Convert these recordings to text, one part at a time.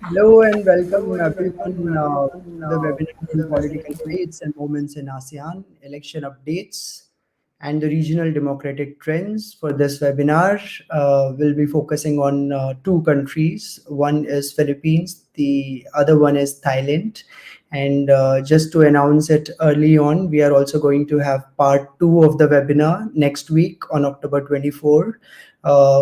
Hello and welcome everyone to the webinar on political debates and movements in ASEAN, election updates, and the regional democratic trends. For this webinar, we'll be focusing on two countries. One is Philippines, the other one is Thailand. And just to announce it early on, we are also going to have part two of the webinar next week on October 24.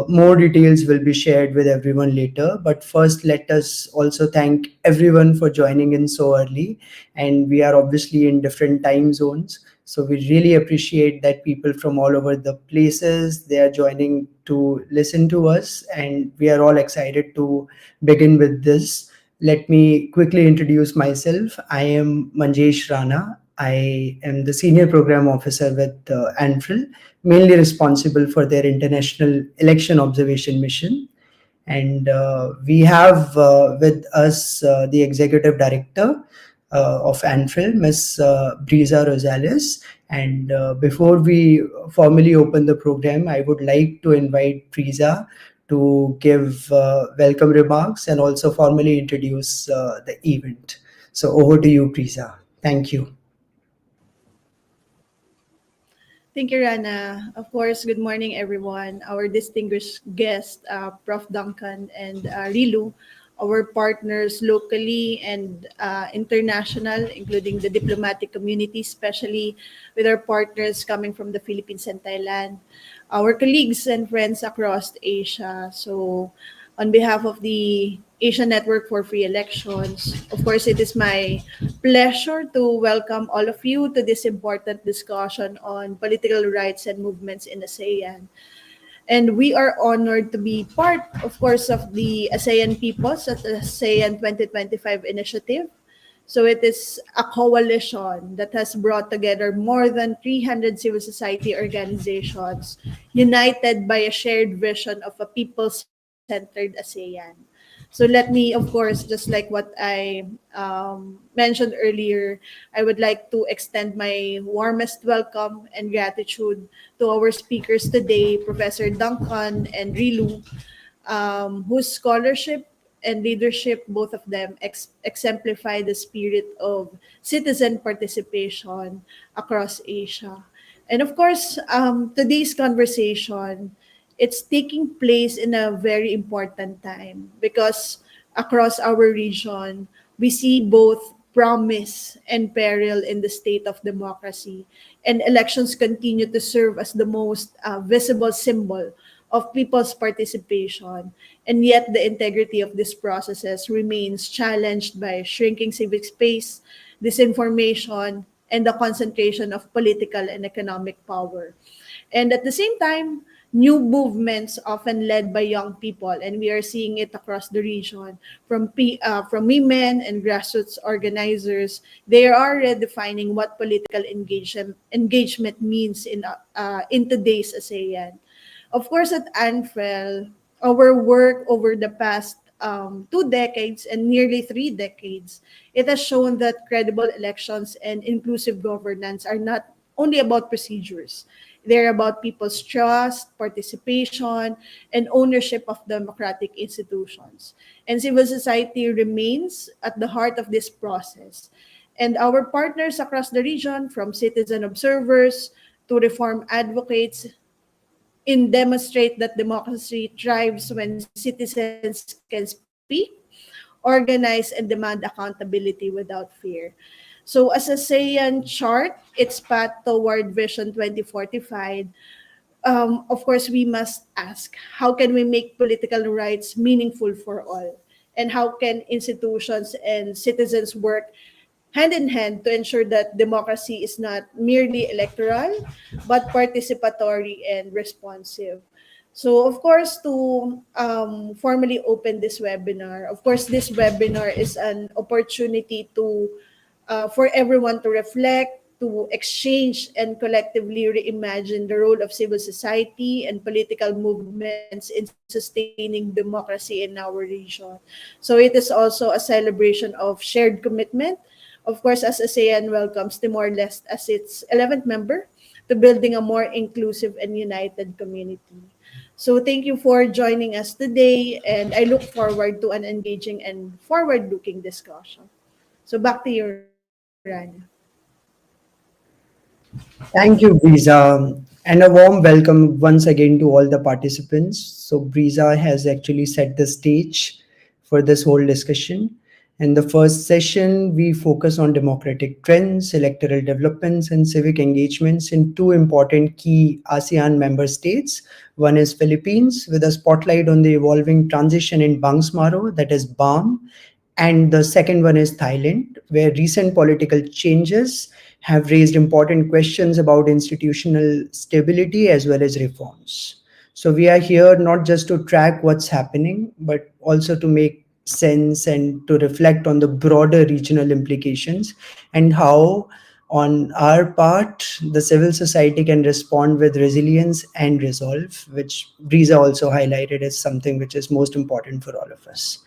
More details will be shared with everyone later. But first, let us also thank everyone for joining in so early. And we are obviously in different time zones. So we really appreciate that people from all over the places they are joining to listen to us, and we are all excited to begin with this. Let me quickly introduce myself. I am Manjesh Rana. I am the Senior Program Officer with ANFREL, mainly responsible for their international election observation mission. And we have with us the Executive Director of ANFREL, Ms. Brisa Rosales. And before we formally open the program, I would like to invite Brisa to give welcome remarks and also formally introduce the event. So over to you, Brisa. Thank you. Thank you, Rana. Of course, good morning, everyone. Our distinguished guest, Prof. Duncan and Rilu, our partners locally and international, including the diplomatic community, especially with our partners coming from the Philippines and Thailand, our colleagues and friends across Asia. So, on behalf of the Asian Network for Free Elections, of course, it is my pleasure to welcome all of you to this important discussion on political rights and movements in ASEAN. And we are honored to be part, of course, of the ASEAN Peoples at the ASEAN 2025 initiative. So it is a coalition that has brought together more than 300 civil society organizations united by a shared vision of a people-centered ASEAN. So let me, of course, just like what I mentioned earlier, I would like to extend my warmest welcome and gratitude to our speakers today, Professor Duncan and Rilu, whose scholarship and leadership, both of them, exemplify the spirit of citizen participation across Asia. And of course, today's conversation, it's taking place in a very important time because across our region, we see both promise and peril in the state of democracy, and elections continue to serve as the most visible symbol of people's participation. And yet, the integrity of these processes remains challenged by shrinking civic space, disinformation, and the concentration of political and economic power. And at the same time, new movements often led by young people, and we are seeing it across the region from women and grassroots organizers. They are redefining what political engagement means in today's ASEAN. Of course, at ANFREL, our work over the past 2 decades and nearly 3 decades, it has shown that credible elections and inclusive governance are not only about procedures. They're about people's trust, participation, and ownership of democratic institutions. And civil society remains at the heart of this process. And our partners across the region, from citizen observers to reform advocates, in demonstrate that democracy thrives when citizens can speak, organize, and demand accountability without fear. So as a ASEAN chart its path toward Vision 2045, of course, we must ask, how can we make political rights meaningful for all? And how can institutions and citizens work hand in hand to ensure that democracy is not merely electoral, but participatory and responsive? So, of course, to formally open this webinar, of course, this webinar is an opportunity to for everyone to reflect, to exchange, and collectively reimagine the role of civil society and political movements in sustaining democracy in our region. So it is also a celebration of shared commitment. Of course, as ASEAN welcomes Timor-Leste as its 11th member to building a more inclusive and united community. So thank you for joining us today, and I look forward to an engaging and forward-looking discussion. So back to you, Rana. Thank you, Breeza, and a warm welcome once again to all the participants. So, Breeza has actually set the stage for this whole discussion. In the first session, we focus on democratic trends, electoral developments, and civic engagements in two important key ASEAN member states. One is Philippines, with a spotlight on the evolving transition in Bangsmaro, that is BAM, and the second one is Thailand, where recent political changes have raised important questions about institutional stability as well as reforms. So, we are here not just to track what's happening, but also to make sense and to reflect on the broader regional implications and how, on our part, the civil society can respond with resilience and resolve, which Breeza also highlighted as something which is most important for all of us.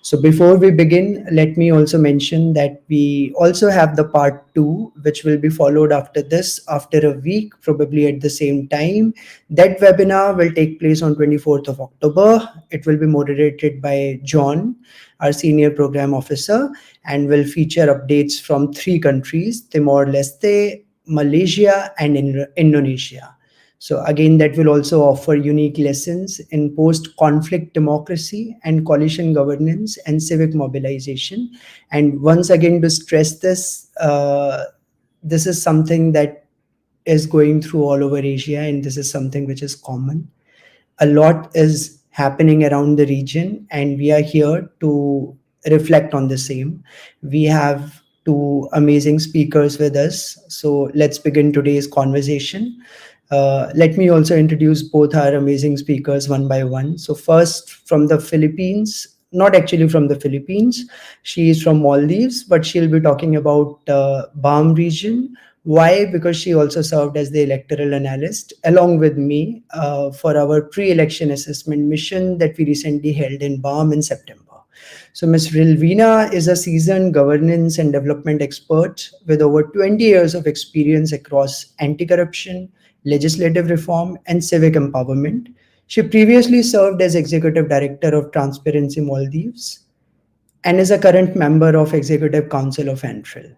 So before we begin, let me also mention that we also have the part two, which will be followed after this, after a week, probably at the same time. That webinar will take place on 24th of October. It will be moderated by John, our senior program officer, and will feature updates from three countries, Timor-Leste, Malaysia, and Indonesia. So again, that will also offer unique lessons in post-conflict democracy and coalition governance and civic mobilization. And once again, to stress this, this is something that is going through all over Asia, and this is something which is common. A lot is happening around the region, and we are here to reflect on the same. We have two amazing speakers with us, so let's begin today's conversation. Let me also introduce both our amazing speakers one by one. So, first from the Philippines, not actually from the Philippines, she is from Maldives, but she'll be talking about BAM region. Why? Because she also served as the electoral analyst along with me for our pre election assessment mission that we recently held in BAM in September. So, Ms. Rilvina is a seasoned governance and development expert with over 20 years of experience across anti corruption, legislative reform, and civic empowerment. She previously served as executive director of Transparency Maldives and is a current member of Executive Council of ANFREL.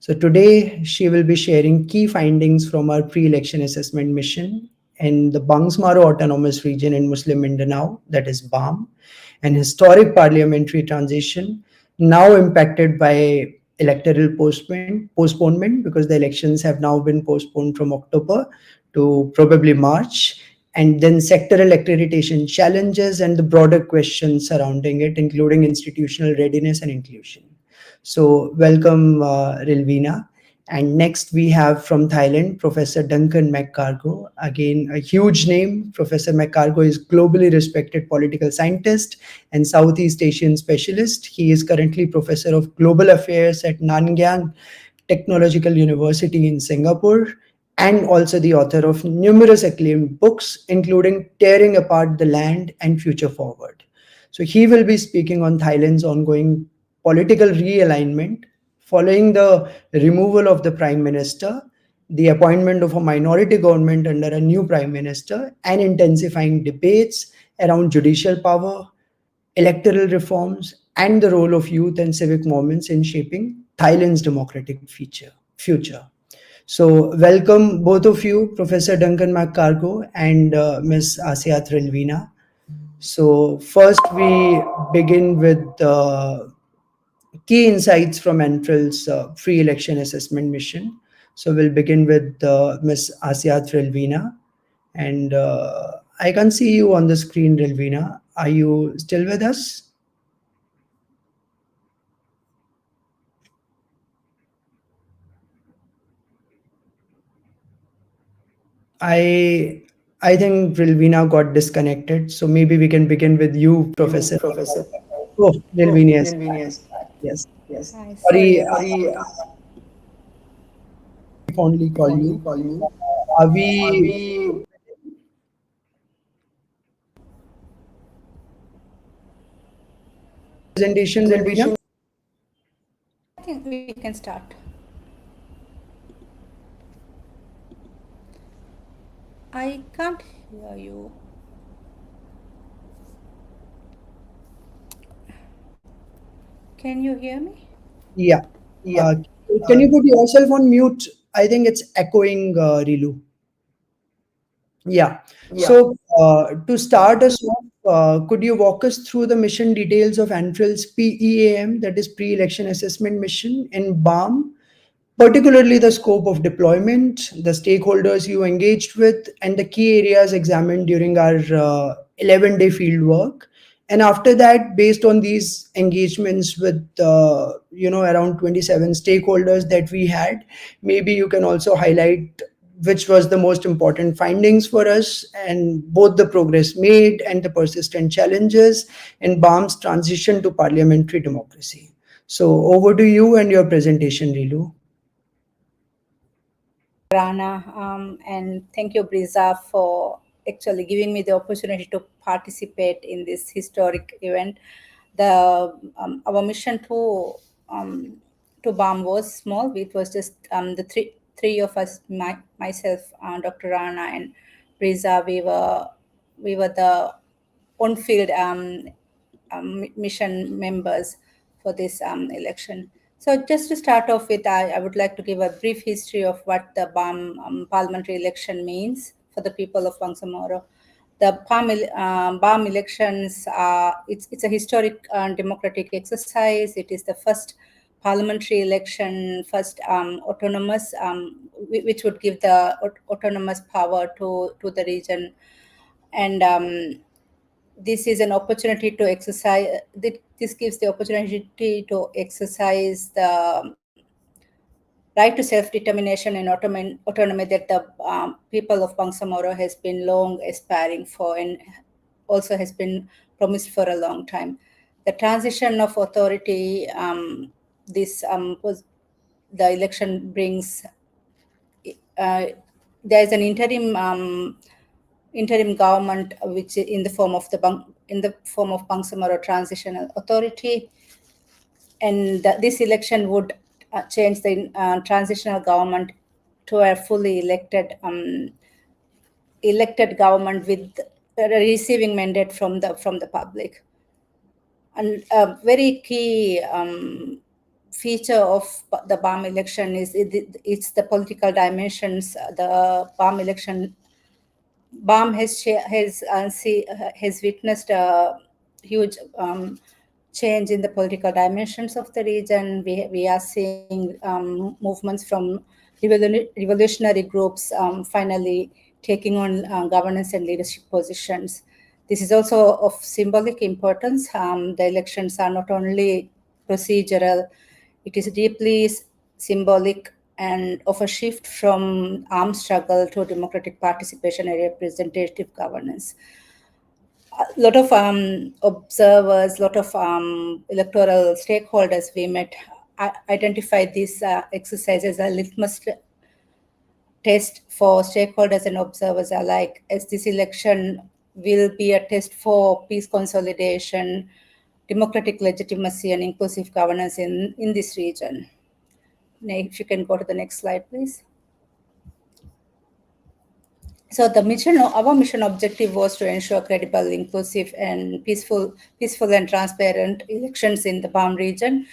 So today she will be sharing key findings from our pre-election assessment mission in the Bangsmaro Autonomous Region in Muslim Mindanao, that is BAM, an historic parliamentary transition now impacted by electoral postponement because the elections have now been postponed from October to probably March, and then sectoral accreditation challenges and the broader questions surrounding it, including institutional readiness and inclusion. So, welcome, Rilvina. And next we have from Thailand, Professor Duncan McCargo. Again, a huge name. Professor McCargo is globally respected political scientist and Southeast Asian specialist. He is currently Professor of Global Affairs at Nanyang Technological University in Singapore, and also the author of numerous acclaimed books, including Tearing Apart the Land and Future Forward. So he will be speaking on Thailand's ongoing political realignment following the removal of the prime minister, the appointment of a minority government under a new prime minister, and intensifying debates around judicial power, electoral reforms, and the role of youth and civic movements in shaping Thailand's democratic future. So, welcome both of you, Professor Duncan McCargo and Ms. Asia Trilvina. So, first we begin with key insights from ANFREL's pre-election assessment mission. So, we'll begin with Ms. Asia Trilvina. And I can see you on the screen, Rilvina. Are you still with us? I I think Rilvina got disconnected, so maybe we can begin with you, Professor. Oh, Rilvina is back. Yes. Hi, Sorry, sorry. I fondly call you. Are we presentation, Rilvina? I think we can start. I can't hear you. Can you hear me? Yeah. Uh, can you put yourself on mute? I think it's echoing, Rilu. Yeah. So, to start us off, could you walk us through the mission details of ANFREL's PEAM, that is Pre-Election Assessment Mission in BAM, particularly the scope of deployment, the stakeholders you engaged with, and the key areas examined during our 11-day field work? And after that, based on these engagements with around 27 stakeholders that we had, maybe you can also highlight which was the most important findings for us, and both the progress made and the persistent challenges in BAM's transition to parliamentary democracy. So over to you and your presentation, Rilu. Rana, and thank you, Briza, for actually giving me the opportunity to participate in this historic event. The our mission to BAM was small. It was just the three of us, myself, Dr. Rana, and Briza. We were the on-field mission members for this election. So just to start off with, I would like to give a brief history of what the BAM parliamentary election means for the people of Bangsamoro. The BAM elections, it's a historic democratic exercise. It is the first parliamentary election, first autonomous, which would give the autonomous power to the region. And this is an opportunity to exercise, this gives the opportunity to exercise the right to self-determination and autonomy that the people of Bangsamoro has been long aspiring for, and also has been promised for a long time. The transition of authority, this was the election brings, uh, there is an interim government, which in the form of Bangsamoro Transitional Authority, and this election would change the transitional government to a fully elected government with receiving mandate from the public. And a very key feature of the BAM election is it's the political dimensions. The BAM election, BAM has witnessed a huge change in the political dimensions of the region. We are seeing movements from revolutionary groups finally taking on governance and leadership positions. This is also of symbolic importance. The elections are not only procedural, it is deeply symbolic and of a shift from armed struggle to democratic participation and representative governance. A lot of observers, lot of electoral stakeholders we met identified this exercise as a litmus test for stakeholders and observers alike, as this election will be a test for peace consolidation, democratic legitimacy, and inclusive governance in this region. If you can go to the next slide, please. So our mission objective was to ensure credible, inclusive, and peaceful and transparent elections in the BAM region.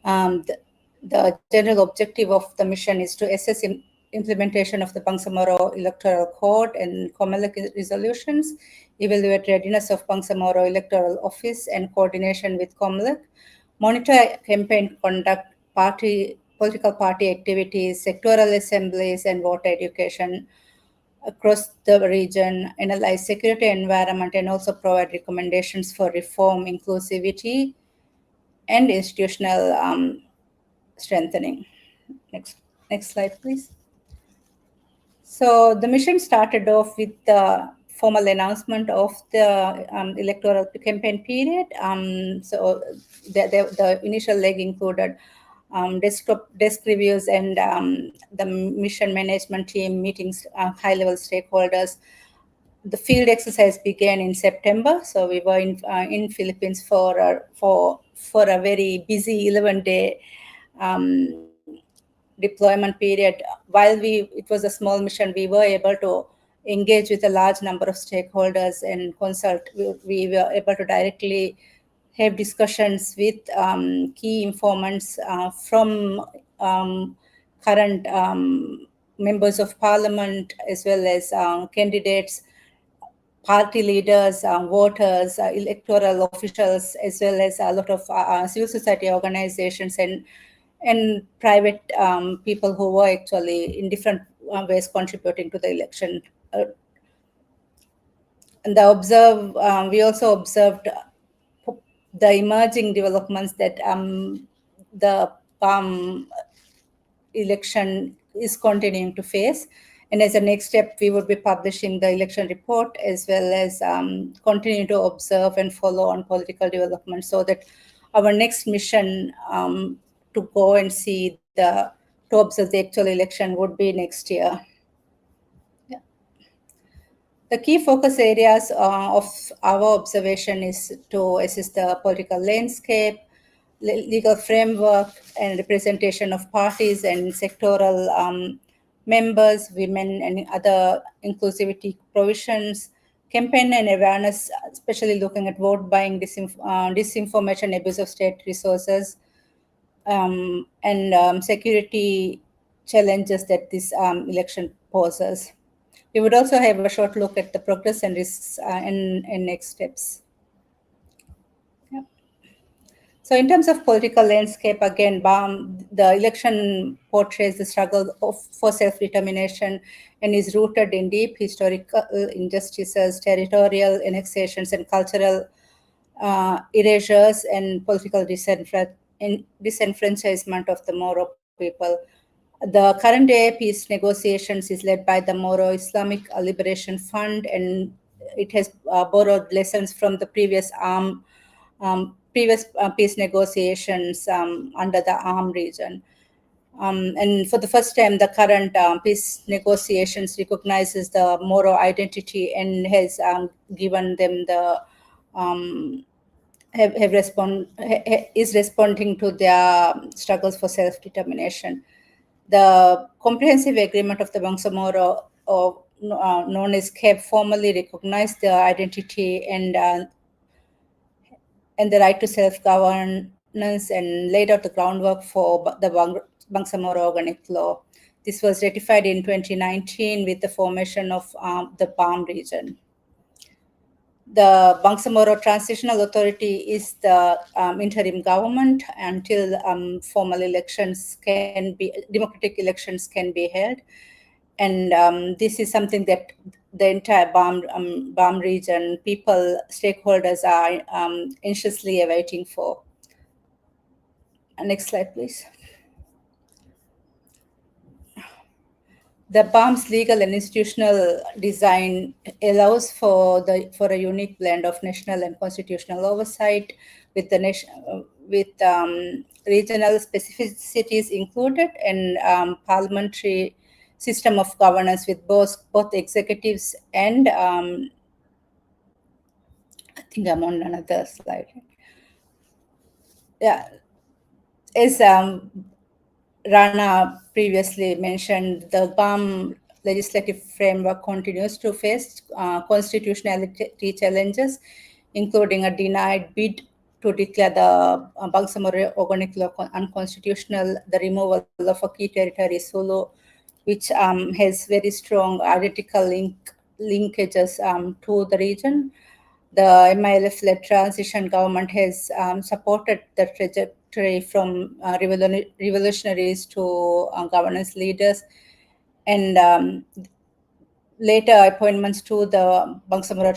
The general objective of the mission is to assess implementation of the Bangsamoro Electoral Code and COMELEC resolutions, evaluate readiness of Bangsamoro Electoral Office and coordination with COMELEC, monitor campaign conduct, political party activities, sectoral assemblies, and voter education across the region, analyze security environment, and also provide recommendations for reform, inclusivity, and institutional strengthening. Next slide, please. So the mission started off with the formal announcement of the electoral campaign period. So the initial leg included desk reviews and the mission management team meetings, high-level stakeholders. The field exercise began in September, so we were in Philippines for a very busy 11-day deployment period. While it was a small mission, we were able to engage with a large number of stakeholders and consult. We were able to directly have discussions with key informants from current members of parliament, as well as candidates, party leaders, voters, electoral officials, as well as a lot of civil society organizations and private people who were actually in different ways contributing to the election. And we also observed the emerging developments that the PAM election is continuing to face. And as a next step, we would be publishing the election report, as well as continue to observe and follow on political development, so that our next mission to go and to observe the actual election would be next year. Yeah. The key focus areas of our observation is to assess the political landscape, legal framework, and representation of parties and sectoral members, women, and other inclusivity provisions, campaign and awareness, especially looking at vote buying, disinformation, abuse of state resources, and security challenges that this election poses. We would also have a short look at the progress and risks and next steps. Yeah. So in terms of political landscape, again, the election portrays the struggle for self-determination and is rooted in deep historical injustices, territorial annexations, and cultural erasures and political disenfranchisement of the Moro people. The current day peace negotiations is led by the Moro Islamic Liberation Fund, and it has borrowed lessons from the previous peace negotiations under the ARM region. And for the first time, the current peace negotiations recognizes the Moro identity and has given them the is responding to their struggles for self-determination. The comprehensive agreement of the Bangsamoro, known as CAB, formally recognized their identity and the right to self-governance and laid out the groundwork for the Bangsamoro Organic Law. This was ratified in 2019 with the formation of the PAM region. The Bangsamoro Transitional Authority is the interim government until democratic elections can be held. And this is something that the entire BAM region people, stakeholders are anxiously awaiting for. Next slide, please. The BAM's legal and institutional design allows for a unique blend of national and constitutional oversight, with regional specificities included, and parliamentary system of governance with both executives and I think I'm on another slide. Yeah, as Rana previously mentioned, the BAM legislative framework continues to face constitutionality challenges, including a denied bid to declare the Bangsamoro Organic Law unconstitutional, the removal of a key territory, Sulu, which has very strong identical linkages to the region. The MILF-led transition government has supported the trajectory from revolutionaries to governance leaders, and later appointments to the Bangsamoro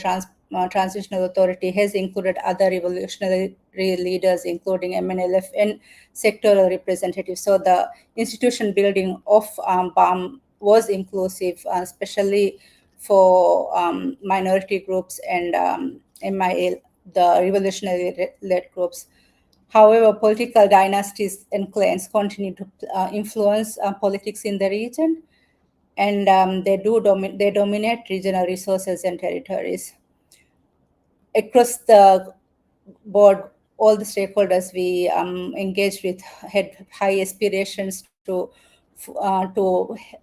Transitional Authority has included other revolutionary leaders, including MNLF and sectoral representatives. So the institution building of BAM was inclusive, especially for minority groups and MIL, the revolutionary-led groups. However, political dynasties and clans continue to influence politics in the region, and they dominate regional resources and territories. Across the board, all the stakeholders we engaged with had high aspirations to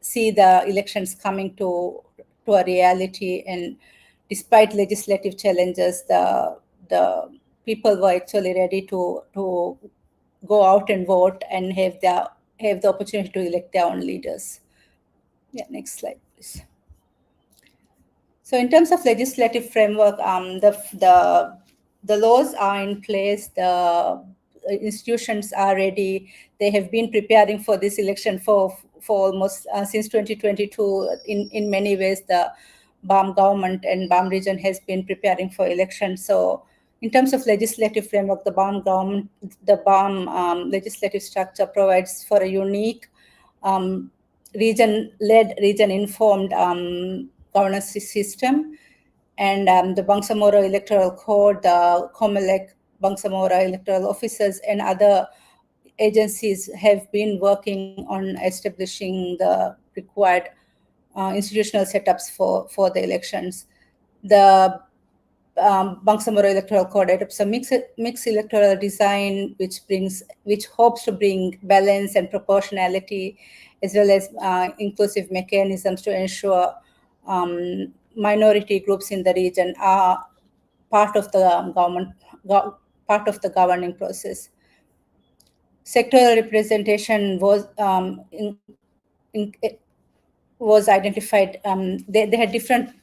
see the elections coming to a reality. And despite legislative challenges, the people were actually ready to go out and vote and have the opportunity to elect their own leaders. Yeah, next slide, please. So in terms of legislative framework, the laws are in place, the institutions are ready. They have been preparing for this election for almost since 2022. In many ways, the BAM government and BAM region has been preparing for election. So in terms of legislative framework, the BAM legislative structure provides for a unique region-led, region-informed governance system. And the Bangsamoro Electoral Code, the COMELEC, Bangsamoro electoral officers, and other agencies have been working on establishing the required institutional setups for the elections. The Bangsamoro Electoral Code adopts a mixed electoral design, which hopes to bring balance and proportionality, as well as inclusive mechanisms to ensure minority groups in the region are part of the part of the governing process. Sectoral representation was identified. They had different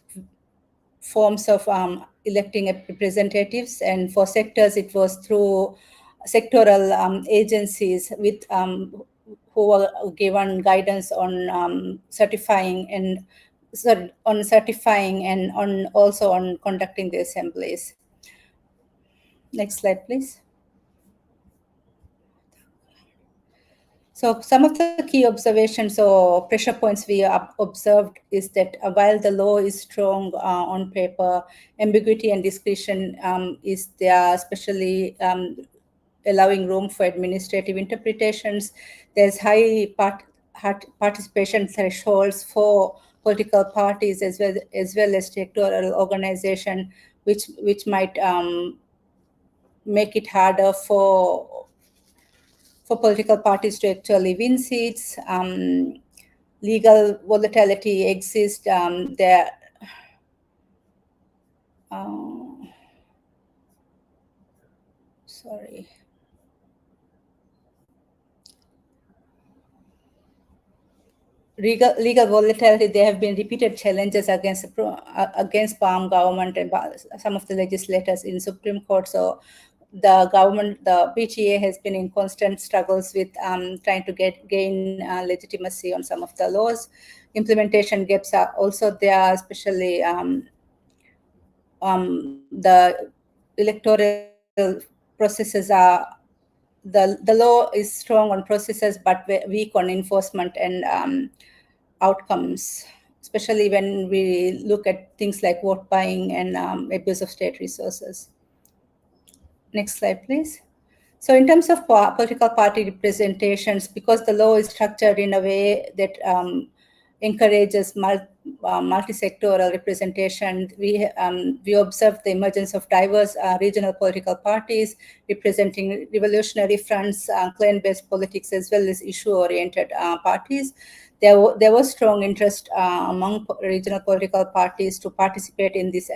forms of electing representatives, and for sectors it was through sectoral agencies with who were given guidance on certifying and on also on conducting the assemblies. Next slide, please. So some of the key observations or pressure points we observed is that while the law is strong on paper, ambiguity and discretion is there, especially allowing room for administrative interpretations. There's high participation thresholds for political parties as well as sectoral organization, which might make it harder for political parties to actually win seats. Legal volatility exists. Sorry. Legal volatility, there have been repeated challenges against Palm government and some of the legislators in Supreme Court. So the PTA has been in constant struggles with trying to gain legitimacy on some of the laws. Implementation gaps are also there, especially the electoral processes are the law is strong on processes but weak on enforcement and outcomes, especially when we look at things like vote buying and abuse of state resources. Next slide, please. So in terms of political party representations, because the law is structured in a way that encourages multi-sectoral representation, we observe the emergence of diverse regional political parties representing revolutionary fronts, clan-based politics, as well as issue-oriented parties. There was strong interest among regional political parties to participate in this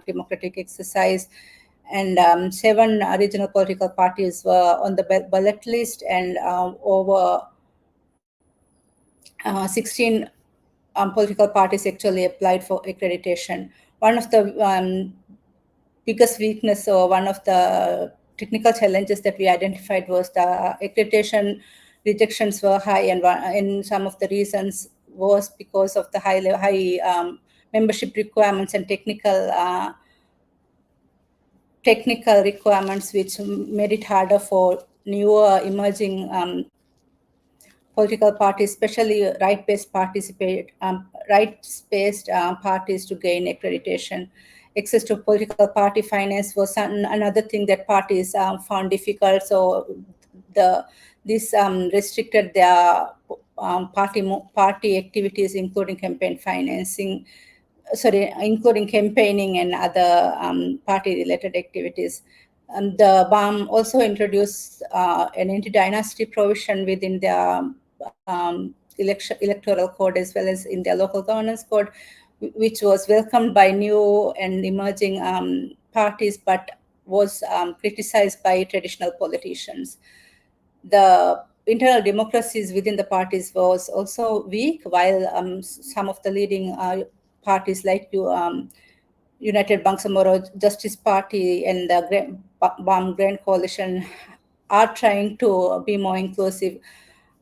democratic exercise. And 7 regional political parties were on the ballot list, and over 16 political parties actually applied for accreditation. One of the biggest weakness or one of the technical challenges that we identified was the accreditation rejections were high, and some of the reasons was because of the high membership requirements and technical requirements, which made it harder for newer emerging political parties, especially rights-based parties, to gain accreditation. Access to political party finance was another thing that parties found difficult. So this restricted their party activities, including campaign financing. Including campaigning and other party-related activities. The BAM also introduced an anti-dynasty provision within their electoral code as well as in their local governance code, which was welcomed by new and emerging parties, but was criticized by traditional politicians. The internal democracies within the parties was also weak, while some of the leading parties like United Bangsamoro Justice Party and the BAM Grand Coalition are trying to be more inclusive.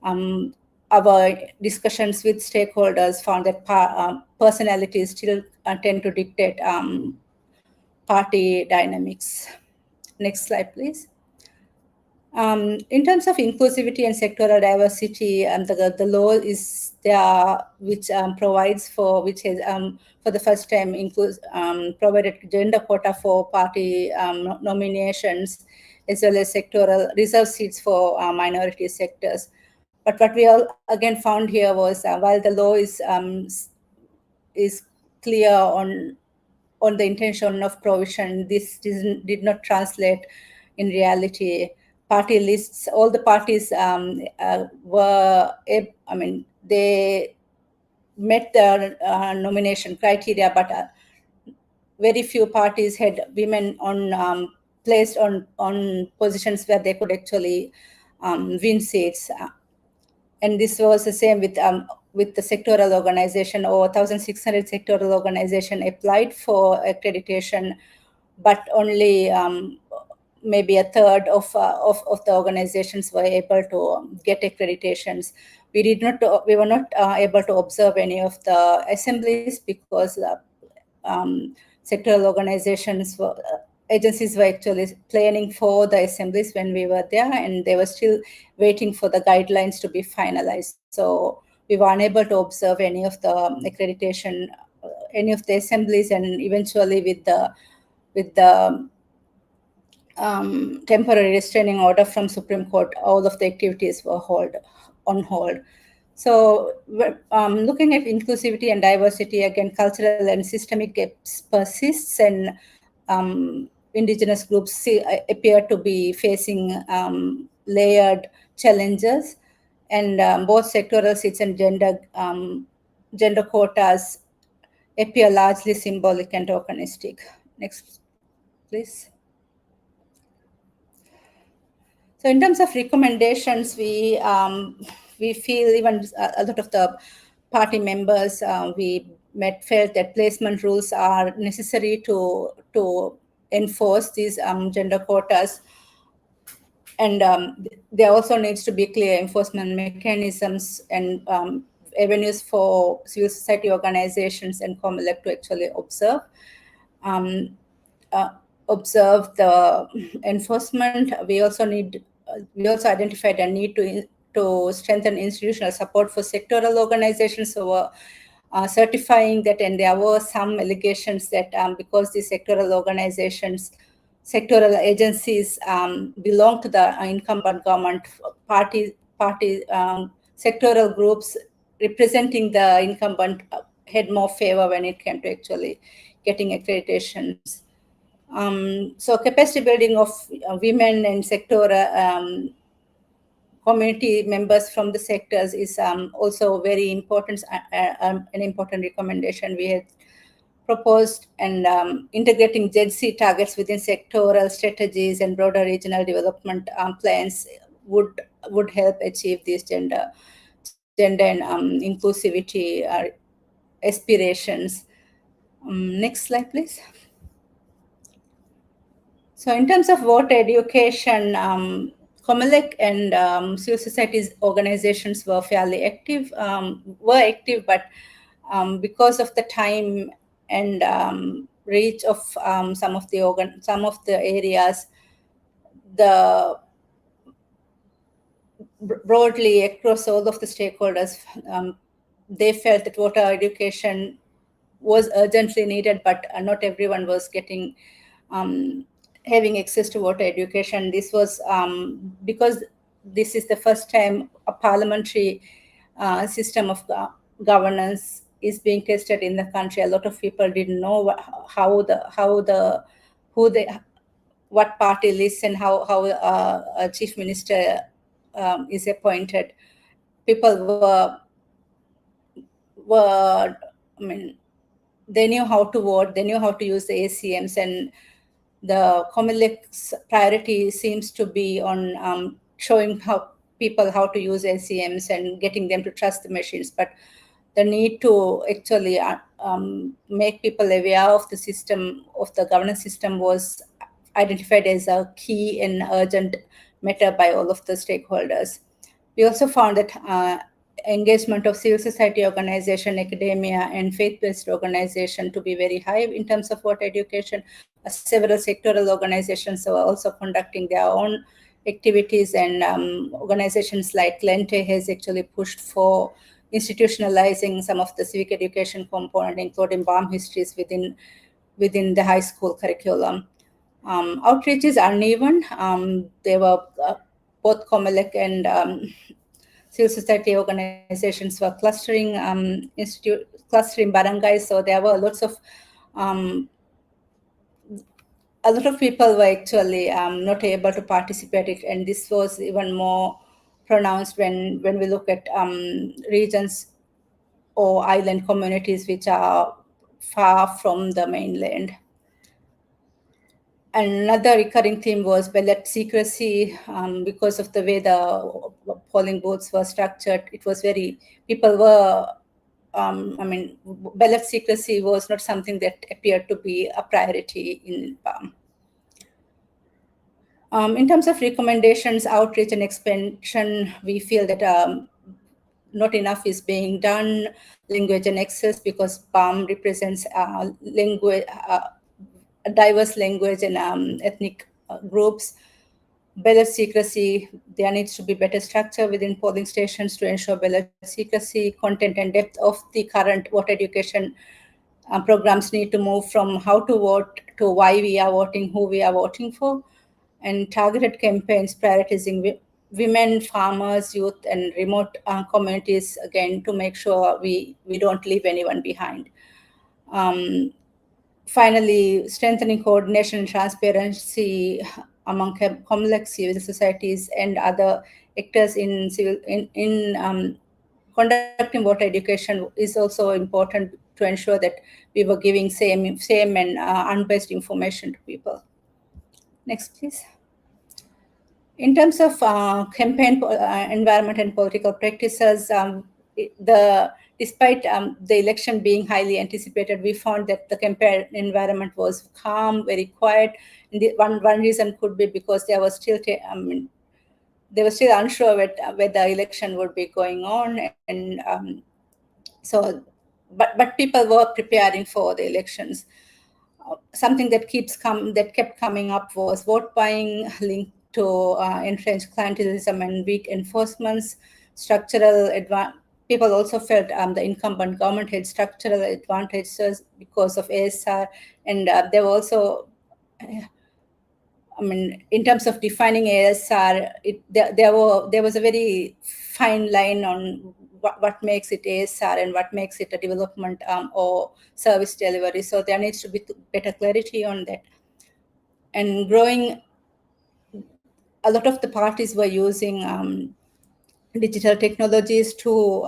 Um, our discussions with stakeholders found that personalities still tend to dictate party dynamics. Next slide, please. In terms of inclusivity and sectoral diversity, the law is there, which provides for, which has for the first time provided gender quota for party nominations, as well as sectoral reserve seats for minority sectors. But what we all again found here was while the law is clear on the intention of provision, this did not translate in reality. Party lists, all the parties they met the nomination criteria, but very few parties had women on placed on positions where they could actually win seats. And this was the same with the sectoral organization. Over 1,600 sectoral organization applied for accreditation, but only maybe a third of the organizations were able to get accreditations. We were not able to observe any of the assemblies because sectoral organizations agencies were actually planning for the assemblies when we were there, and they were still waiting for the guidelines to be finalized. So we were unable to observe any of the accreditation, any of the assemblies, and eventually with the temporary restraining order from Supreme Court, all of the activities were on hold. So looking at inclusivity and diversity, again, cultural and systemic gaps persists, and indigenous groups appear to be facing layered challenges, and both sectoral seats and gender quotas appear largely symbolic and tokenistic. Next, please. So in terms of recommendations, we feel even a lot of the party members we met felt that placement rules are necessary to enforce these gender quotas, and there also needs to be clear enforcement mechanisms and avenues for civil society organizations and COMELEC to actually um, observe the enforcement. We also identified a need to strengthen institutional support for sectoral organizations. So certifying that, and there were some allegations that because the sectoral agencies belong to the incumbent government, party sectoral groups representing the incumbent had more favor when it came to actually getting accreditations. So capacity building of women and community members from the sectors is also very important, an important recommendation we had proposed, and integrating ZC targets within sectoral strategies and broader regional development plans would help achieve these gender and inclusivity aspirations. Next slide, please. So in terms of voter education, COMELEC and civil society organizations were fairly active, but because of the time and reach of some of the areas, the broadly across all of the stakeholders, they felt that voter education was urgently needed, but not everyone was having access to voter education. This was because this is the first time a parliamentary system of governance is being tested in the country. A lot of people didn't know what party lists and how a chief minister is appointed. People were, I mean, they knew how to vote, they knew how to use the ACMs, and the Comelec's priority seems to be on showing how people how to use ACMs and getting them to trust the machines, but the need to actually make people aware of the system, of the governance system, was identified as a key and urgent matter by all of the stakeholders. We also found that engagement of civil society organization, academia, and faith-based organization to be very high in terms of voter education. Several sectoral organizations are also conducting their own activities, and organizations like Lente has actually pushed for institutionalizing some of the civic education component, including BAM histories within the high school curriculum. Outreach is uneven. They were both Comelec and civil society organizations were clustering barangays, so there were a lot of people were actually not able to participate it, and this was even more pronounced when we look at regions or island communities which are far from the mainland. Another recurring theme was ballot secrecy. Because of the way the polling booths were structured, it was people were, ballot secrecy was not something that appeared to be a priority in BAM. In terms of recommendations, outreach and expansion, we feel that not enough is being done. Language and access, because BAM represents diverse language and ethnic groups. Ballot secrecy, there needs to be better structure within polling stations to ensure ballot secrecy. Content and depth of the current voter education programs need to move from how to vote to why we are voting, who we are voting for, and targeted campaigns prioritizing women, farmers, youth, and remote communities, again, to make sure we don't leave anyone behind. Finally, strengthening coordination and transparency among complex civil societies and other actors in conducting voter education is also important to ensure that we were giving same and unbiased information to people. Next, please. In terms of campaign environment and political practices, despite the election being highly anticipated, we found that the campaign environment was calm, very quiet. And one reason could be because they were still unsure whether election would be going on, and but people were preparing for the elections. Something that kept coming up was vote buying linked to entrenched clientelism and weak enforcements. People also felt the incumbent government had structural advantages because of ASR, and there were also, in terms of defining ASR, there was a very fine line on what makes it ASR and what makes it a development or service delivery. So there needs to be better clarity on that. And a lot of the parties were using digital technologies to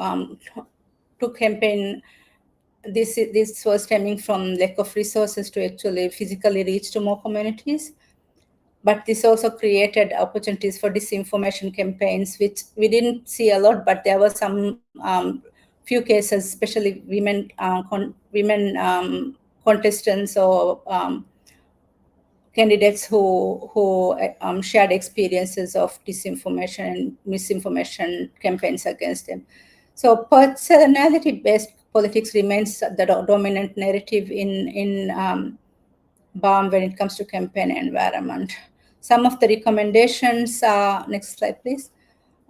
campaign. This was stemming from lack of resources to actually physically reach to more communities. But this also created opportunities for disinformation campaigns, which we didn't see a lot, but there were some few cases, especially women contestants or candidates who shared experiences of disinformation and misinformation campaigns against them. So personality-based politics remains the dominant narrative in BAM when it comes to campaign environment. Some of the recommendations, next slide, please.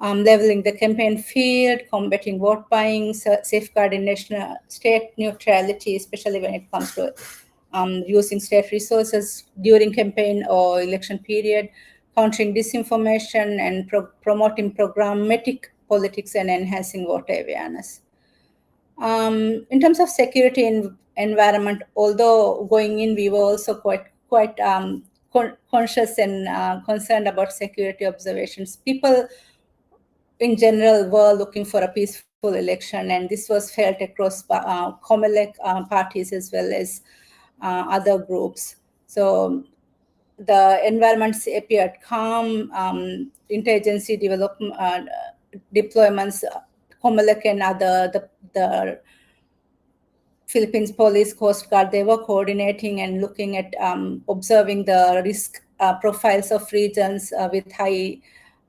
Leveling the campaign field, combating vote buying, safeguarding national state neutrality, especially when it comes to using state resources during campaign or election period, countering disinformation, and promoting programmatic politics and enhancing voter awareness. In terms of security and environment, although going in, we were also quite conscious and concerned about security observations. People in general were looking for a peaceful election, and this was felt across Comelec parties as well as other groups. So the environments appeared calm. Interagency deployments, Comelec and other the Philippines Police, Coast Guard, they were coordinating and looking at observing the risk profiles of regions with high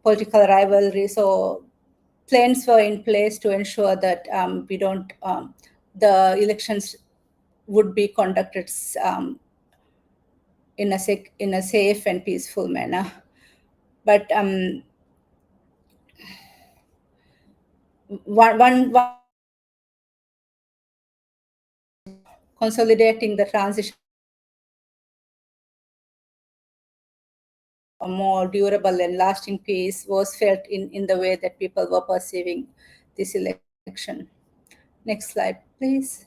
political rivalry. So plans were in place to ensure that we don't the elections would be conducted in a safe and peaceful manner. But one consolidating the transition a more durable and lasting peace was felt in the way that people were perceiving this election. Next slide, please.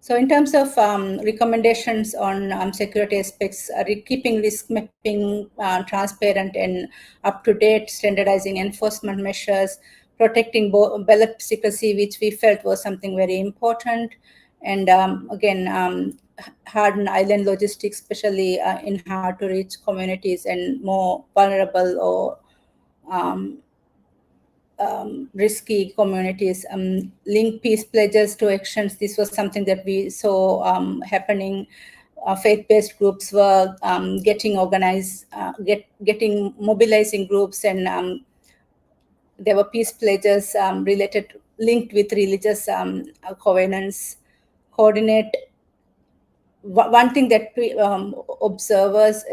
So in terms of recommendations on security aspects, keeping risk mapping transparent and up-to-date, standardizing enforcement measures, protecting ballot secrecy, which we felt was something very important, and again, harden island logistics, especially in hard-to-reach communities and more vulnerable or risky communities. Link peace pledges to actions. This was something that we saw happening. Faith-based groups were getting organized, getting mobilizing groups, and there were peace pledges linked with religious covenants. Coordinate. One thing that observers,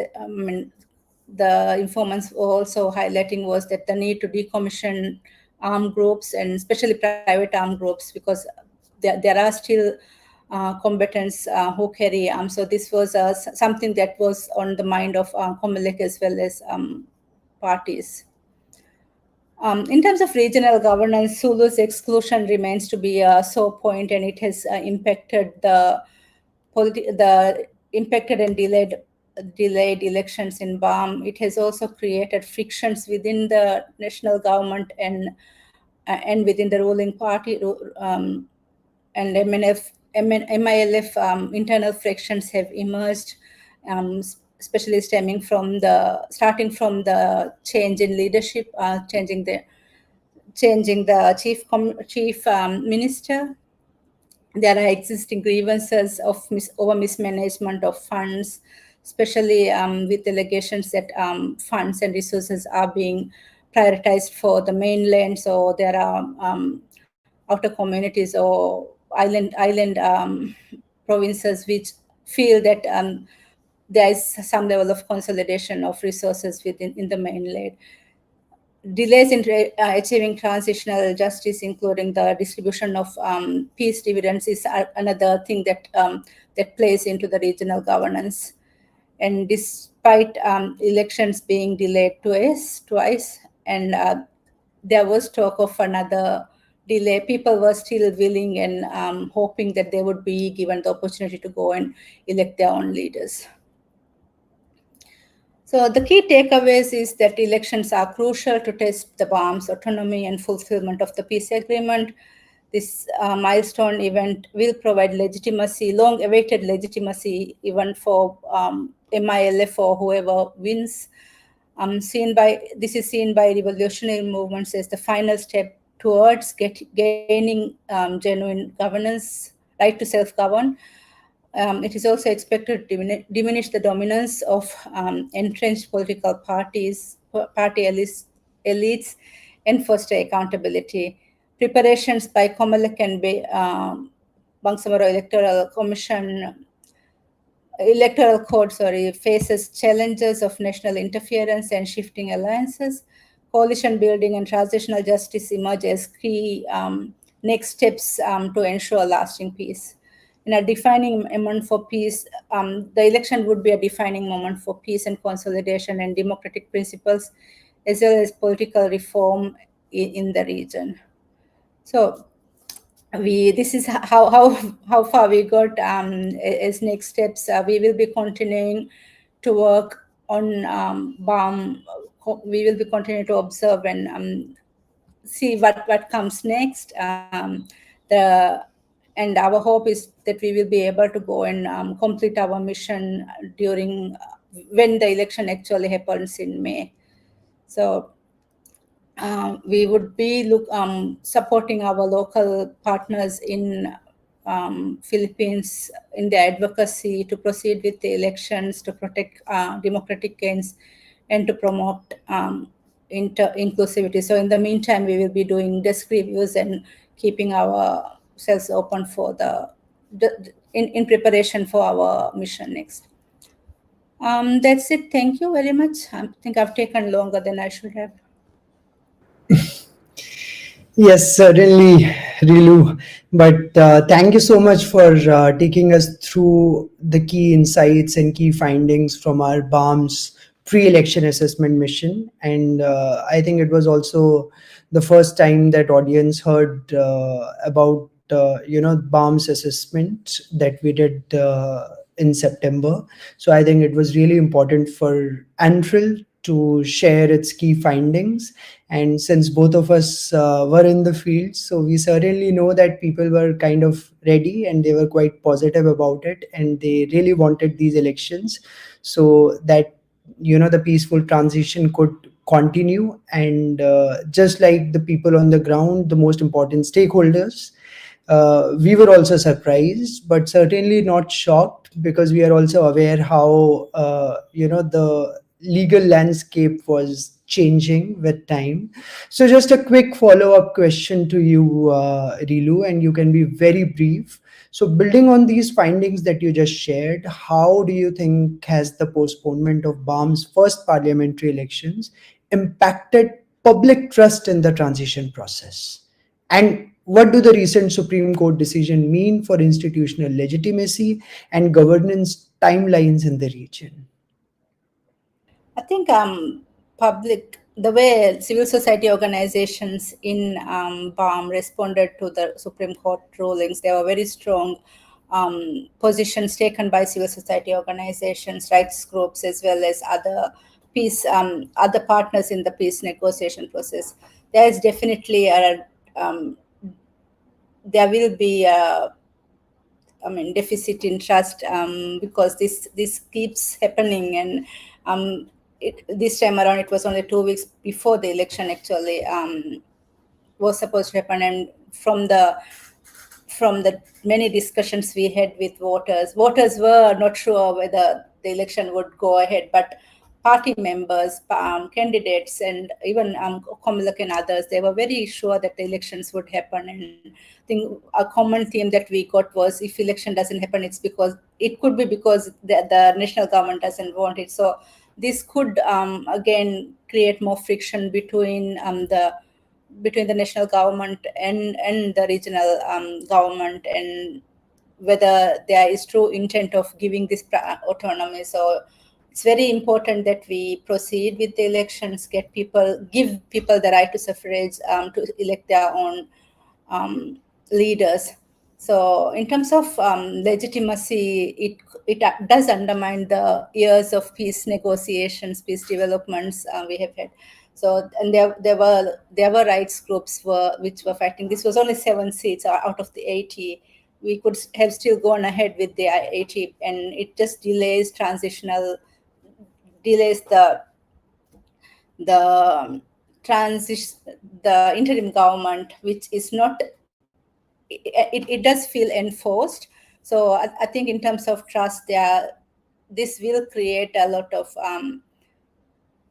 the informants were also highlighting was that the need to decommission armed groups, and especially private armed groups, because there are still combatants who carry arms. So this was something that was on the mind of Comelec as well as parties. In terms of regional governance, Sulu's exclusion remains to be a sore point, and it has impacted impacted and delayed elections in BAM. It has also created frictions within the national government and within the ruling party, and MILF internal frictions have emerged, especially starting from the change in leadership, changing the chief minister. There are existing grievances of over mismanagement of funds, especially with allegations that funds and resources are being prioritized for the mainland. So there are outer communities or island provinces which feel that there is some level of consolidation of resources within in the mainland. Delays in achieving transitional justice, including the distribution of peace dividends, is another thing that plays into the regional governance. And despite elections being delayed twice, and there was talk of another delay, people were still willing and hoping that they would be given the opportunity to go and elect their own leaders. So the key takeaways is that elections are crucial to test the BAM's autonomy and fulfillment of the peace agreement. This milestone event will provide legitimacy, long-awaited legitimacy, even for MILF or whoever wins. This is seen by revolutionary movements as the final step towards gaining genuine governance, right to self-govern. It is also expected to diminish the dominance of entrenched political party elites, and foster accountability. Preparations by Comelec and Bangsamoro Electoral Code faces challenges of national interference and shifting alliances. Coalition building and transitional justice emerge as key next steps to ensure lasting peace. In a defining moment for peace, the election would be a defining moment for peace and consolidation and democratic principles, as well as political reform in the region. So this is how far we got as next steps. We will be continuing to work on BAM. We will be continuing to observe and see what comes next. And our hope is that we will be able to go and complete our mission when the election actually happens in May. So we would be supporting our local partners in Philippines in the advocacy to proceed with the elections, to protect democratic gains, and to promote inclusivity. So in the meantime, we will be doing desk reviews and keeping ourselves open for in preparation for our mission next. That's it. Thank you very much. I think I've taken longer than I should have. Yes, certainly, Rilu. But thank you so much for taking us through the key insights and key findings from our BAM's pre-election assessment mission. And I think it was also the first time that audience heard about BAM's assessment that we did in September. So I think it was really important for ANFREL to share its key findings. And since both of us were in the field, so we certainly know that people were kind of ready and they were quite positive about it, and they really wanted these elections so that the peaceful transition could continue. And just like the people on the ground, the most important stakeholders, we were also surprised, but certainly not shocked, because we are also aware how the legal landscape was changing with time. So, just a quick follow-up question to you, Rilu, and you can be very brief. So, building on these findings that you just shared, how do you think has the postponement of BAM's first parliamentary elections impacted public trust in the transition process? And what do the recent Supreme Court decision mean for institutional legitimacy and governance timelines in the region? I think the way civil society organizations in BAM responded to the Supreme Court rulings, there were very strong positions taken by civil society organizations, rights groups, as well as other partners in the peace negotiation process. There is definitely there will be a deficit in trust because this keeps happening, and this time around it was only 2 weeks before the election actually was supposed to happen, and from the many discussions we had with voters were not sure whether the election would go ahead, but party members, candidates, and even Komilak and others, they were very sure that the elections would happen. And I think a common theme that we got was, if election doesn't happen, it could be because the national government doesn't want it. So this could again create more friction between the national government and the regional government, and whether there is true intent of giving this autonomy. So it's very important that we proceed with the elections, give people the right to suffrage, to elect their own leaders. So in terms of legitimacy, it does undermine the years of peace negotiations, peace developments we have had. So, and there were rights groups which were fighting. This was only 7 seats out of the 80. We could have still gone ahead with the 80, and it just delays the transition, the interim government, which is not. It does feel enforced. So I think in terms of trust, this will create a lot of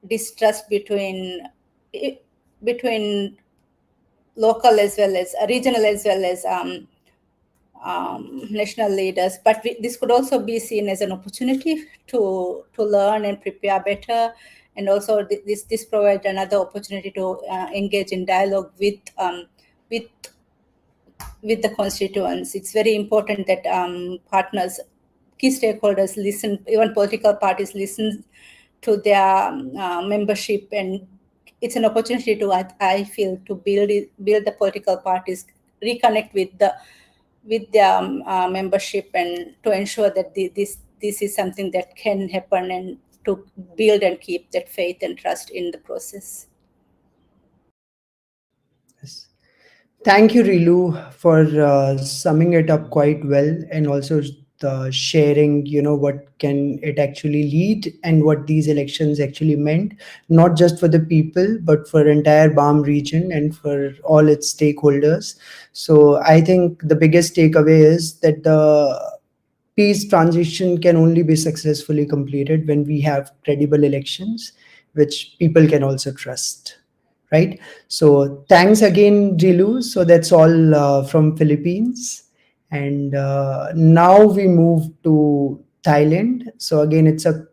distrust between local as well as regional as well as national leaders. But this could also be seen as an opportunity to learn and prepare better, and also this provides another opportunity to engage in dialogue with with the constituents. It's very important that partners, key stakeholders listen, even political parties listen to their membership, and it's an opportunity to, I feel, to build the political parties, reconnect with their membership, and to ensure that this is something that can happen, and to build and keep that faith and trust in the process. Yes. Thank you, Rilu, for summing it up quite well, and also sharing, what can it actually lead and what these elections actually meant, not just for the people, but for entire BAM region and for all its stakeholders. So I think the biggest takeaway is that the peace transition can only be successfully completed when we have credible elections, which people can also trust. Right. So thanks again, Jilu. So that's all from Philippines. And now we move to Thailand. So again, it's a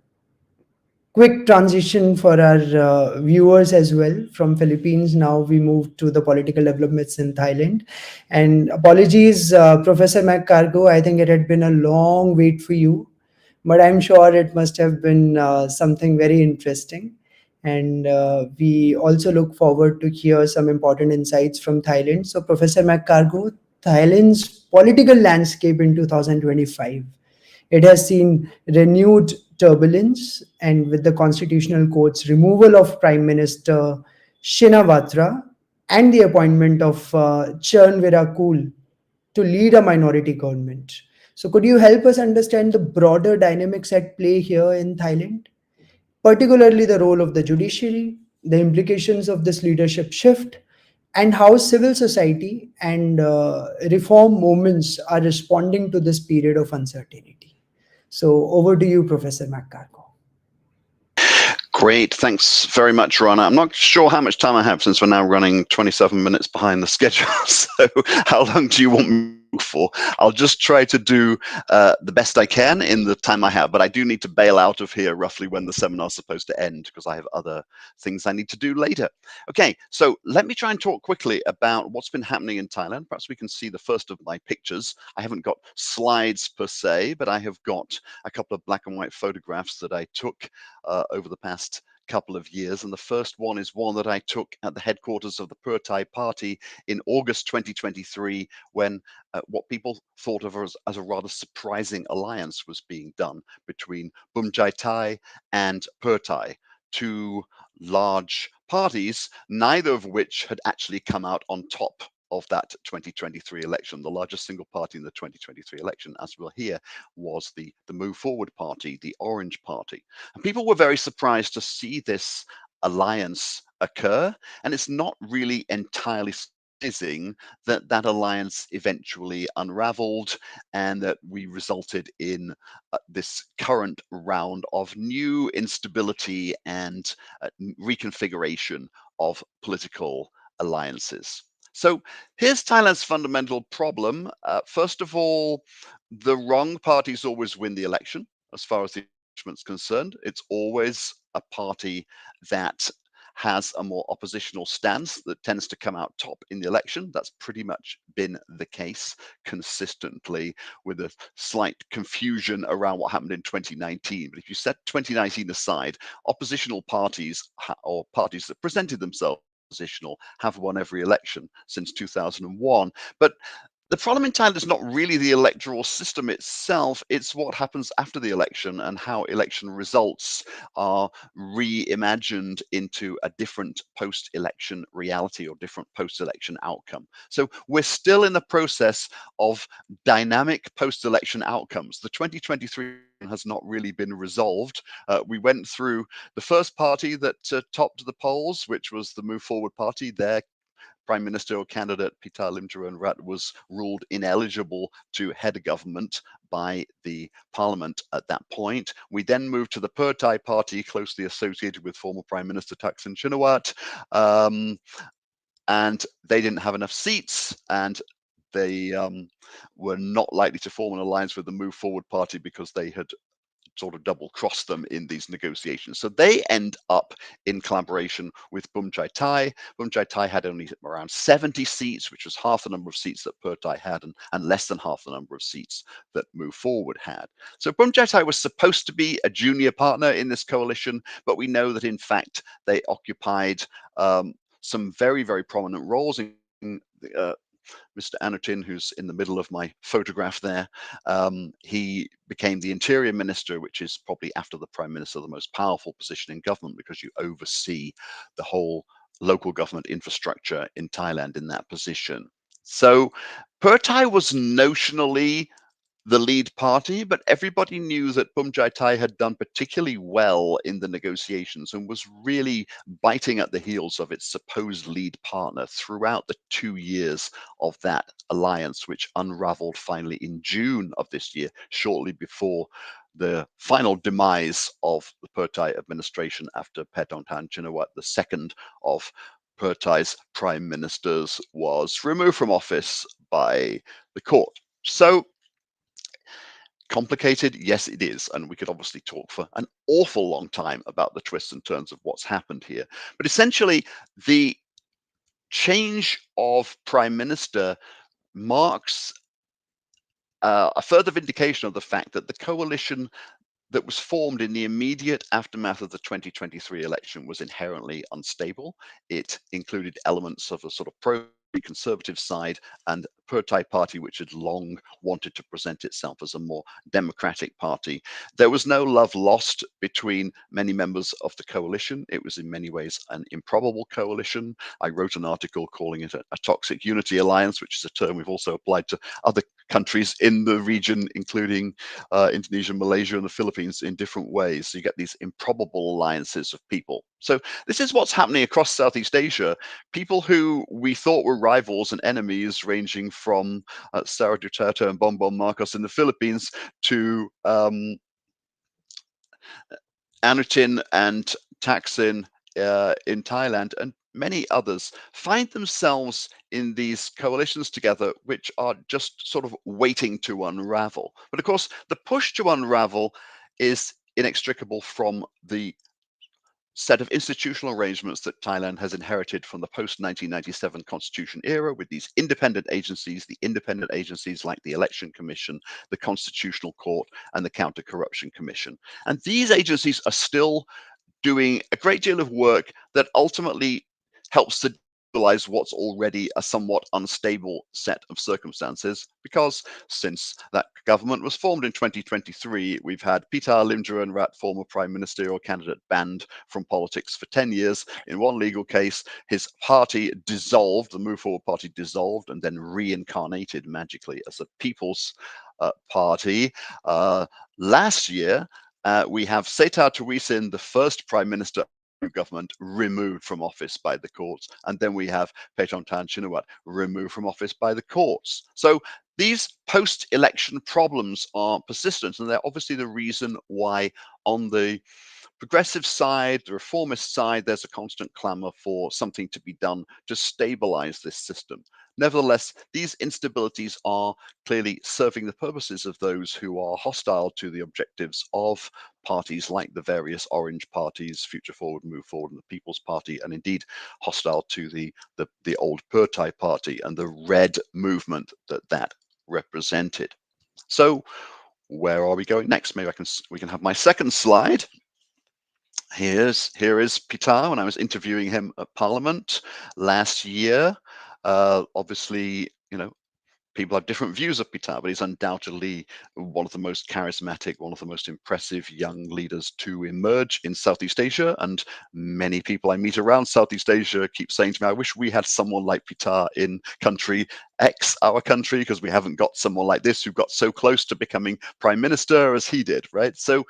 quick transition for our viewers as well. From Philippines, now we move to the political developments in Thailand. And apologies, Professor McCargo, I think it had been a long wait for you, but I'm sure it must have been something very interesting. And we also look forward to hear some important insights from Thailand. So, Professor McCargo, Thailand's political landscape in 2025. It has seen renewed turbulence, and with the Constitutional Court's removal of Prime Minister Shinawatra and the appointment of Chernvira Kool to lead a minority government. So, could you help us understand the broader dynamics at play here in Thailand, particularly the role of the judiciary, the implications of this leadership shift, and how civil society and reform movements are responding to this period of uncertainty? So, over to you, Professor McCargo. Great. Thanks very much, Rana. I'm not sure how much time I have since we're now running 27 minutes behind the schedule. So how long do you want me for? I'll just try to do the best I can in the time I have, but I do need to bail out of here roughly when the seminar's supposed to end because I have other things I need to do later. Okay, so let me try and talk quickly about what's been happening in Thailand. Perhaps we can see the first of my pictures. I haven't got slides per se, but I have got a couple of black and white photographs that I took over the past couple of years. And the first one is one that I took at the headquarters of the Pheu Thai Party in August 2023, when what people thought of as a rather surprising alliance was being done between Bum Jai Thai and Pheu Thai, two large parties, neither of which had actually come out on top of that 2023 election. The largest single party in the 2023 election, as we'll hear, was the Move Forward Party, the Orange Party. And people were very surprised to see this alliance occur. And it's not really entirely surprising that that alliance eventually unraveled and that we resulted in this current round of new instability and reconfiguration of political alliances. So here's Thailand's fundamental problem. First of all, the wrong parties always win the election. As far as the establishment's concerned, it's always a party that has a more oppositional stance that tends to come out top in the election. That's pretty much been the case consistently, with a slight confusion around what happened in 2019. But if you set 2019 aside, oppositional parties or parties that presented themselves oppositional have won every election since 2001. But the problem in Thailand is not really the electoral system itself, it's what happens after the election and how election results are reimagined into a different post-election reality or different post-election outcome. So we're still in the process of dynamic post-election outcomes. The 2023 has not really been resolved. We went through the first party that topped the polls, which was the Move Forward Party. Their Prime Minister or candidate Pita Limjaroenrat was ruled ineligible to head a government by the parliament at that point. We then moved to the Pheu Thai Party, closely associated with former Prime Minister Thaksin Shinawatra, and they didn't have enough seats, and they were not likely to form an alliance with the Move Forward Party because they had sort of double cross them in these negotiations. So they end up in collaboration with Bum Jai Thai. Bum Jai Thai had only around 70 seats, which was half the number of seats that Pheu Thai had, and less than half the number of seats that Move Forward had. So Bum Jai Thai was supposed to be a junior partner in this coalition, but we know that in fact they occupied some very, very prominent roles in Mr. Anutin, who's in the middle of my photograph there. He became the Interior Minister, which is probably, after the Prime Minister, the most powerful position in government because you oversee the whole local government infrastructure in Thailand in that position. So Pheu Thai was notionally the lead party, but everybody knew that Bumjaitai had done particularly well in the negotiations and was really biting at the heels of its supposed lead partner throughout the 2 years of that alliance, which unraveled finally in June of this year, shortly before the final demise of the Pertai administration after Petongtan Chinawat, the second of Pertai's prime ministers, was removed from office by the court. So complicated, yes, it is. And we could obviously talk for an awful long time about the twists and turns of what's happened here. But essentially, the change of prime minister marks a further vindication of the fact that the coalition that was formed in the immediate aftermath of the 2023 election was inherently unstable. It included elements of a sort of pro-conservative side and Pertai party, which had long wanted to present itself as a more democratic party. There was no love lost between many members of the coalition. It was in many ways an improbable coalition. I wrote an article calling it a toxic unity alliance, which is a term we've also applied to other countries in the region, including Indonesia, Malaysia, and the Philippines in different ways. So you get these improbable alliances of people. So this is what's happening across Southeast Asia. People who we thought were rivals and enemies, ranging from Sara Duterte and Bongbong Marcos in the Philippines to Anutin and Thaksin in Thailand, and many others, find themselves in these coalitions together, which are just sort of waiting to unravel. But of course, the push to unravel is inextricable from the set of institutional arrangements that Thailand has inherited from the post-1997 constitution era, with these independent agencies, the independent agencies like the Election Commission, the Constitutional Court, and the Counter-Corruption Commission. And these agencies are still doing a great deal of work that ultimately helps to stabilize what's already a somewhat unstable set of circumstances, because since that government was formed in 2023, we've had Pitar Limjaroenrat, former prime ministerial candidate, banned from politics for 10 years. In one legal case, his party dissolved, the Move Forward Party dissolved and then reincarnated magically as a People's Party. Last year, we have Seta Tawisin, the first prime minister government, removed from office by the courts, and then we have Petongtan Shinawat removed from office by the courts. So these post-election problems are persistent, and they're obviously the reason why on the progressive side, the reformist side, there's a constant clamor for something to be done to stabilize this system. Nevertheless, these instabilities are clearly serving the purposes of those who are hostile to the objectives of parties like the various orange parties, Future Forward, Move Forward, and the People's Party, and indeed hostile to the old Pertai party and the red movement that represented. So where are we going next? Maybe we can have my second slide. Here is Pitar when I was interviewing him at Parliament last year. Obviously, people have different views of Pitar, but he's undoubtedly one of the most charismatic, one of the most impressive young leaders to emerge in Southeast Asia. And many people I meet around Southeast Asia keep saying to me, I wish we had someone like Pitar in country X, our country, because we haven't got someone like this who got so close to becoming prime minister as he did, right? So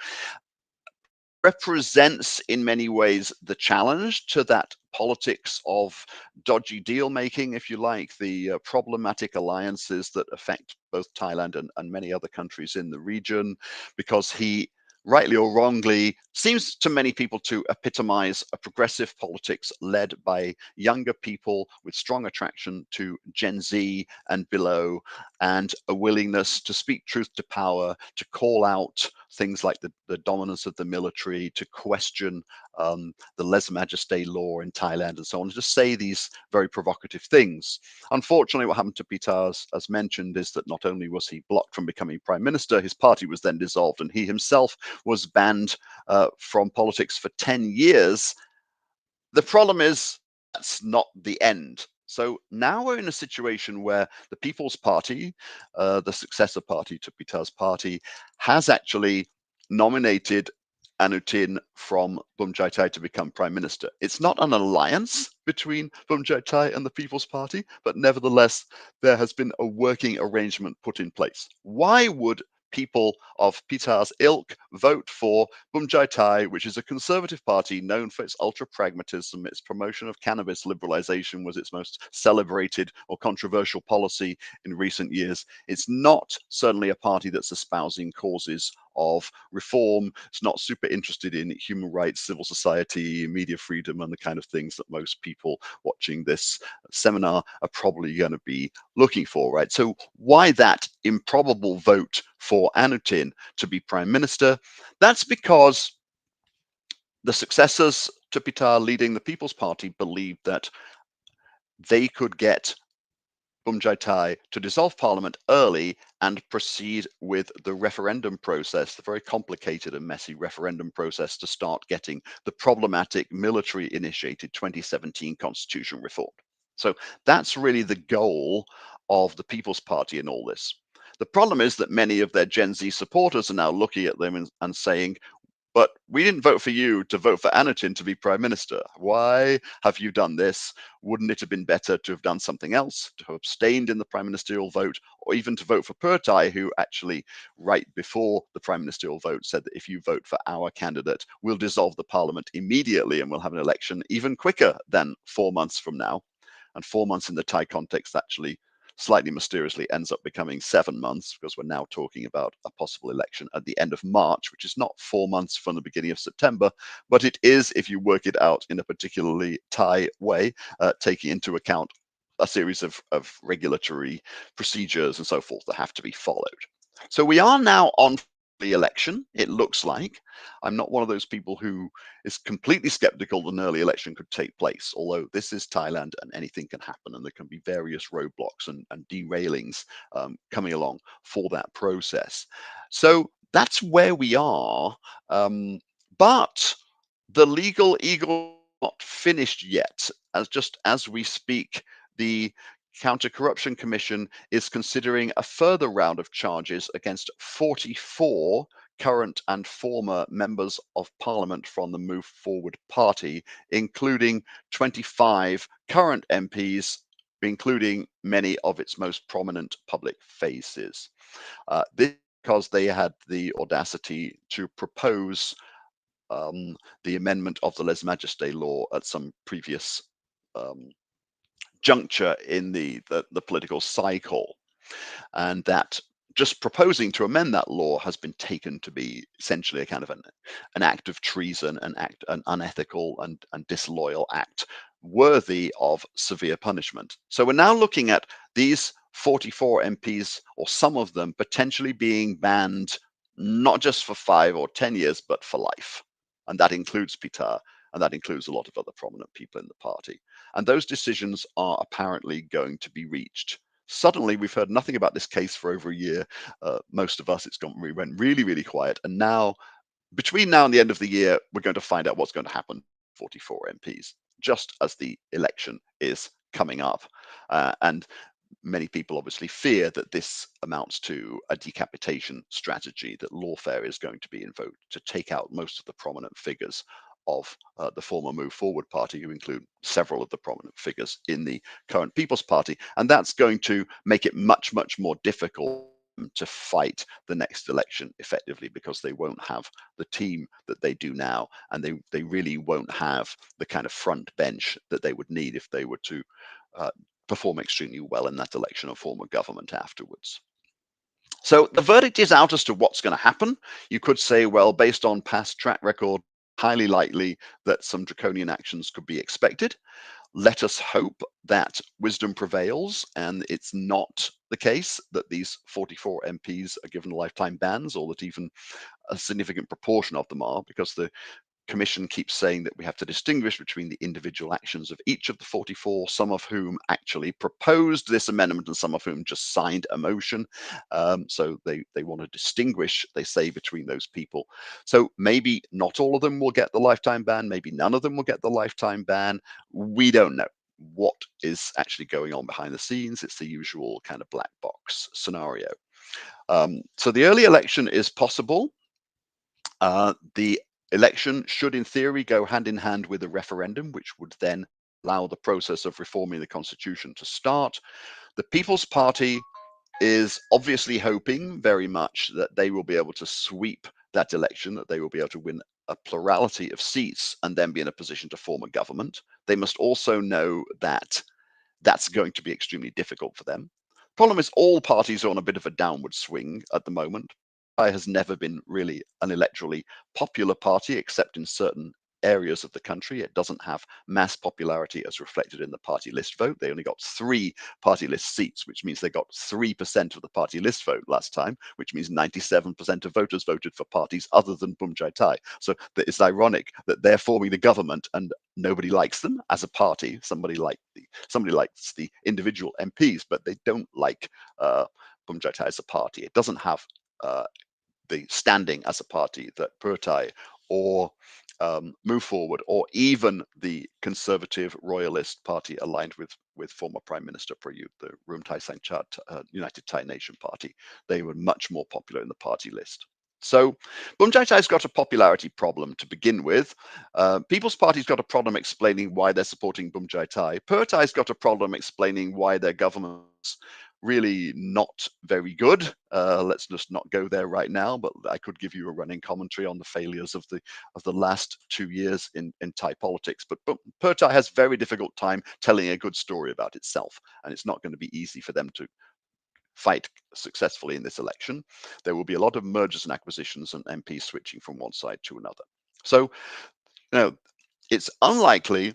represents in many ways the challenge to that politics of dodgy deal making, if you like, the problematic alliances that affect both Thailand and many other countries in the region, because he, rightly or wrongly, seems to many people to epitomize a progressive politics led by younger people with strong attraction to Gen Z and below, and a willingness to speak truth to power, to call out things like the dominance of the military, to question the lèse-majesté law in Thailand and so on, to say these very provocative things. Unfortunately, what happened to Pitar, as mentioned, is that not only was he blocked from becoming prime minister, his party was then dissolved, and he himself was banned from politics for 10 years. The problem is that's not the end. So now we're in a situation where the People's Party, the successor party to Pitar's party, has actually nominated Anutin from Bum Jaitai to become prime minister. It's not an alliance between Bum Jaitai and the People's Party, but nevertheless, there has been a working arrangement put in place. Why would people of Pitar's ilk vote for Bum Jaitai, which is a conservative party known for its ultra-pragmatism? Its promotion of cannabis liberalization was its most celebrated or controversial policy in recent years. It's not certainly a party that's espousing causes of reform. It's not super interested in human rights, civil society, media freedom, and the kind of things that most people watching this seminar are probably going to be looking for, right? So why that improbable vote for Anutin to be prime minister? That's because the successors to Pitar leading the People's Party believed that they could get Bum Jaitai to dissolve parliament early and proceed with the referendum process, the very complicated and messy referendum process to start getting the problematic military initiated 2017 constitution reformed. So that's really the goal of the People's Party in all this. The problem is that many of their Gen Z supporters are now looking at them and saying, but we didn't vote for you to vote for Anutin to be prime minister. Why have you done this? Wouldn't it have been better to have done something else, to have abstained in the prime ministerial vote, or even to vote for Purtai, who actually, right before the prime ministerial vote, said that if you vote for our candidate, we'll dissolve the parliament immediately and we'll have an election even quicker than 4 months from now. And 4 months in the Thai context actually slightly mysteriously ends up becoming 7 months, because we're now talking about a possible election at the end of March, which is not 4 months from the beginning of September, but it is, if you work it out in a particularly Thai way, taking into account a series of regulatory procedures and so forth that have to be followed. So we are now on the election, it looks like. I'm not one of those people who is completely skeptical that an early election could take place, although this is Thailand and anything can happen, and there can be various roadblocks and derailings coming along for that process. So that's where we are. But the legal eagle is not finished yet. As we speak, the Counter-Corruption Commission is considering a further round of charges against 44 current and former members of parliament from the Move Forward party, including 25 current MPs, including many of its most prominent public faces. This because they had the audacity to propose the amendment of the lèse-majesté law at some previous juncture in the political cycle, and that just proposing to amend that law has been taken to be essentially a kind of an act of treason, an unethical and disloyal act worthy of severe punishment. So we're now looking at these 44 MPs, or some of them, potentially being banned not just for 5 or 10 years, but for life. And that includes Pitar, and that includes a lot of other prominent people in the party. And those decisions are apparently going to be reached. Suddenly, we've heard nothing about this case for over a year. Most of us, we went really, really quiet. And now, between now and the end of the year, we're going to find out what's going to happen to 44 MPs, just as the election is coming up. And many people obviously fear that this amounts to a decapitation strategy, that lawfare is going to be invoked to take out most of the prominent figures of the former Move Forward party, who include several of the prominent figures in the current People's Party. And that's going to make it much, much more difficult to fight the next election effectively, because they won't have the team that they do now, and they really won't have the kind of front bench that they would need if they were to perform extremely well in that election and form a government afterwards. So the verdict is out as to what's going to happen. You could say, well, based on past track record, highly likely that some draconian actions could be expected. Let us hope that wisdom prevails and it's not the case that these 44 MPs are given lifetime bans, or that even a significant proportion of them are, because the Commission keeps saying that we have to distinguish between the individual actions of each of the 44, some of whom actually proposed this amendment and some of whom just signed a motion. So they want to distinguish, they say, between those people. So maybe not all of them will get the lifetime ban, maybe none of them will get the lifetime ban. We don't know what is actually going on behind the scenes. It's the usual kind of black box scenario. So the early election is possible. The election should, in theory, go hand in hand with a referendum, which would then allow the process of reforming the constitution to start. The People's Party is obviously hoping very much that they will be able to sweep that election, that they will be able to win a plurality of seats and then be in a position to form a government. They must also know that that's going to be extremely difficult for them. Problem is, all parties are on a bit of a downward swing at the moment. I has never been really an electorally popular party, except in certain areas of the country. It doesn't have mass popularity as reflected in the party list vote. They only got 3 party list seats, which means they got 3% of the party list vote last time, which means 97% of voters voted for parties other than Bumjai Thai. So it's ironic that they're forming the government and nobody likes them as a party. Somebody likes the individual MPs, but they don't like Bumjai Thai as a party. It doesn't have the standing as a party that Purtai or Move Forward, or even the conservative royalist party aligned with former Prime Minister Prayut, the Rum Thai Sang Chart United Thai Nation Party. They were much more popular in the party list. So Bumjai Thai's got a popularity problem to begin with. People's Party's got a problem explaining why they're supporting Bumjai Thai. Purtai's got a problem explaining why their government's really not very good. Let's just not go there right now, but I could give you a running commentary on the failures of the last 2 years in Thai politics. But Purtai has very difficult time telling a good story about itself, and it's not going to be easy for them to fight successfully in this election. There will be a lot of mergers and acquisitions and MPs switching from one side to another. So, it's unlikely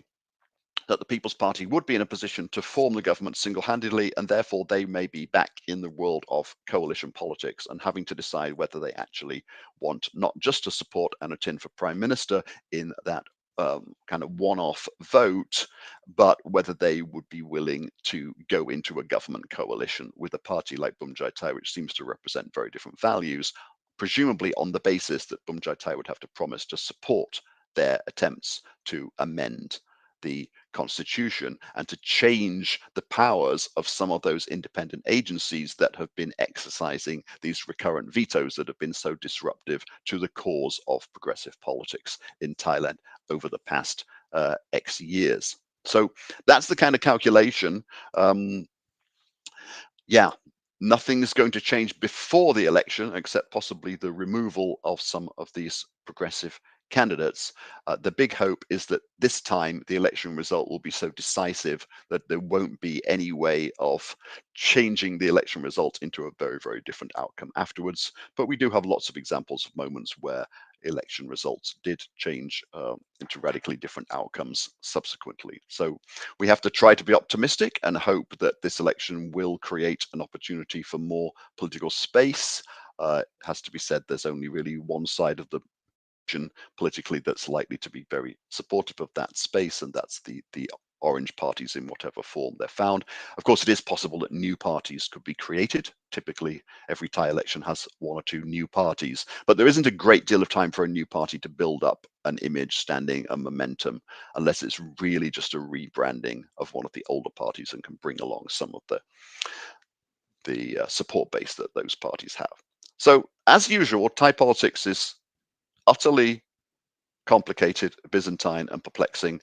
that the People's Party would be in a position to form the government single-handedly, and therefore they may be back in the world of coalition politics and having to decide whether they actually want not just to support Anutin for Prime Minister in that kind of one-off vote, but whether they would be willing to go into a government coalition with a party like Bumjai Thai, which seems to represent very different values, presumably on the basis that Bumjai Thai would have to promise to support their attempts to amend the constitution and to change the powers of some of those independent agencies that have been exercising these recurrent vetoes that have been so disruptive to the cause of progressive politics in Thailand over the past X years. So that's the kind of calculation. Yeah, nothing's going to change before the election except possibly the removal of some of these progressive candidates. The big hope is that this time the election result will be so decisive that there won't be any way of changing the election result into a very, very different outcome afterwards. But we do have lots of examples of moments where election results did change into radically different outcomes subsequently. So we have to try to be optimistic and hope that this election will create an opportunity for more political space. It has to be said, there's only really one side of the politically that's likely to be very supportive of that space, and that's the orange parties in whatever form they're found. Of course, it is possible that new parties could be created. Typically, every Thai election has 1 or 2 new parties, but there isn't a great deal of time for a new party to build up an image, standing, and momentum, unless it's really just a rebranding of one of the older parties and can bring along some of the support base that those parties have. So, as usual, Thai politics is utterly complicated, Byzantine, and perplexing.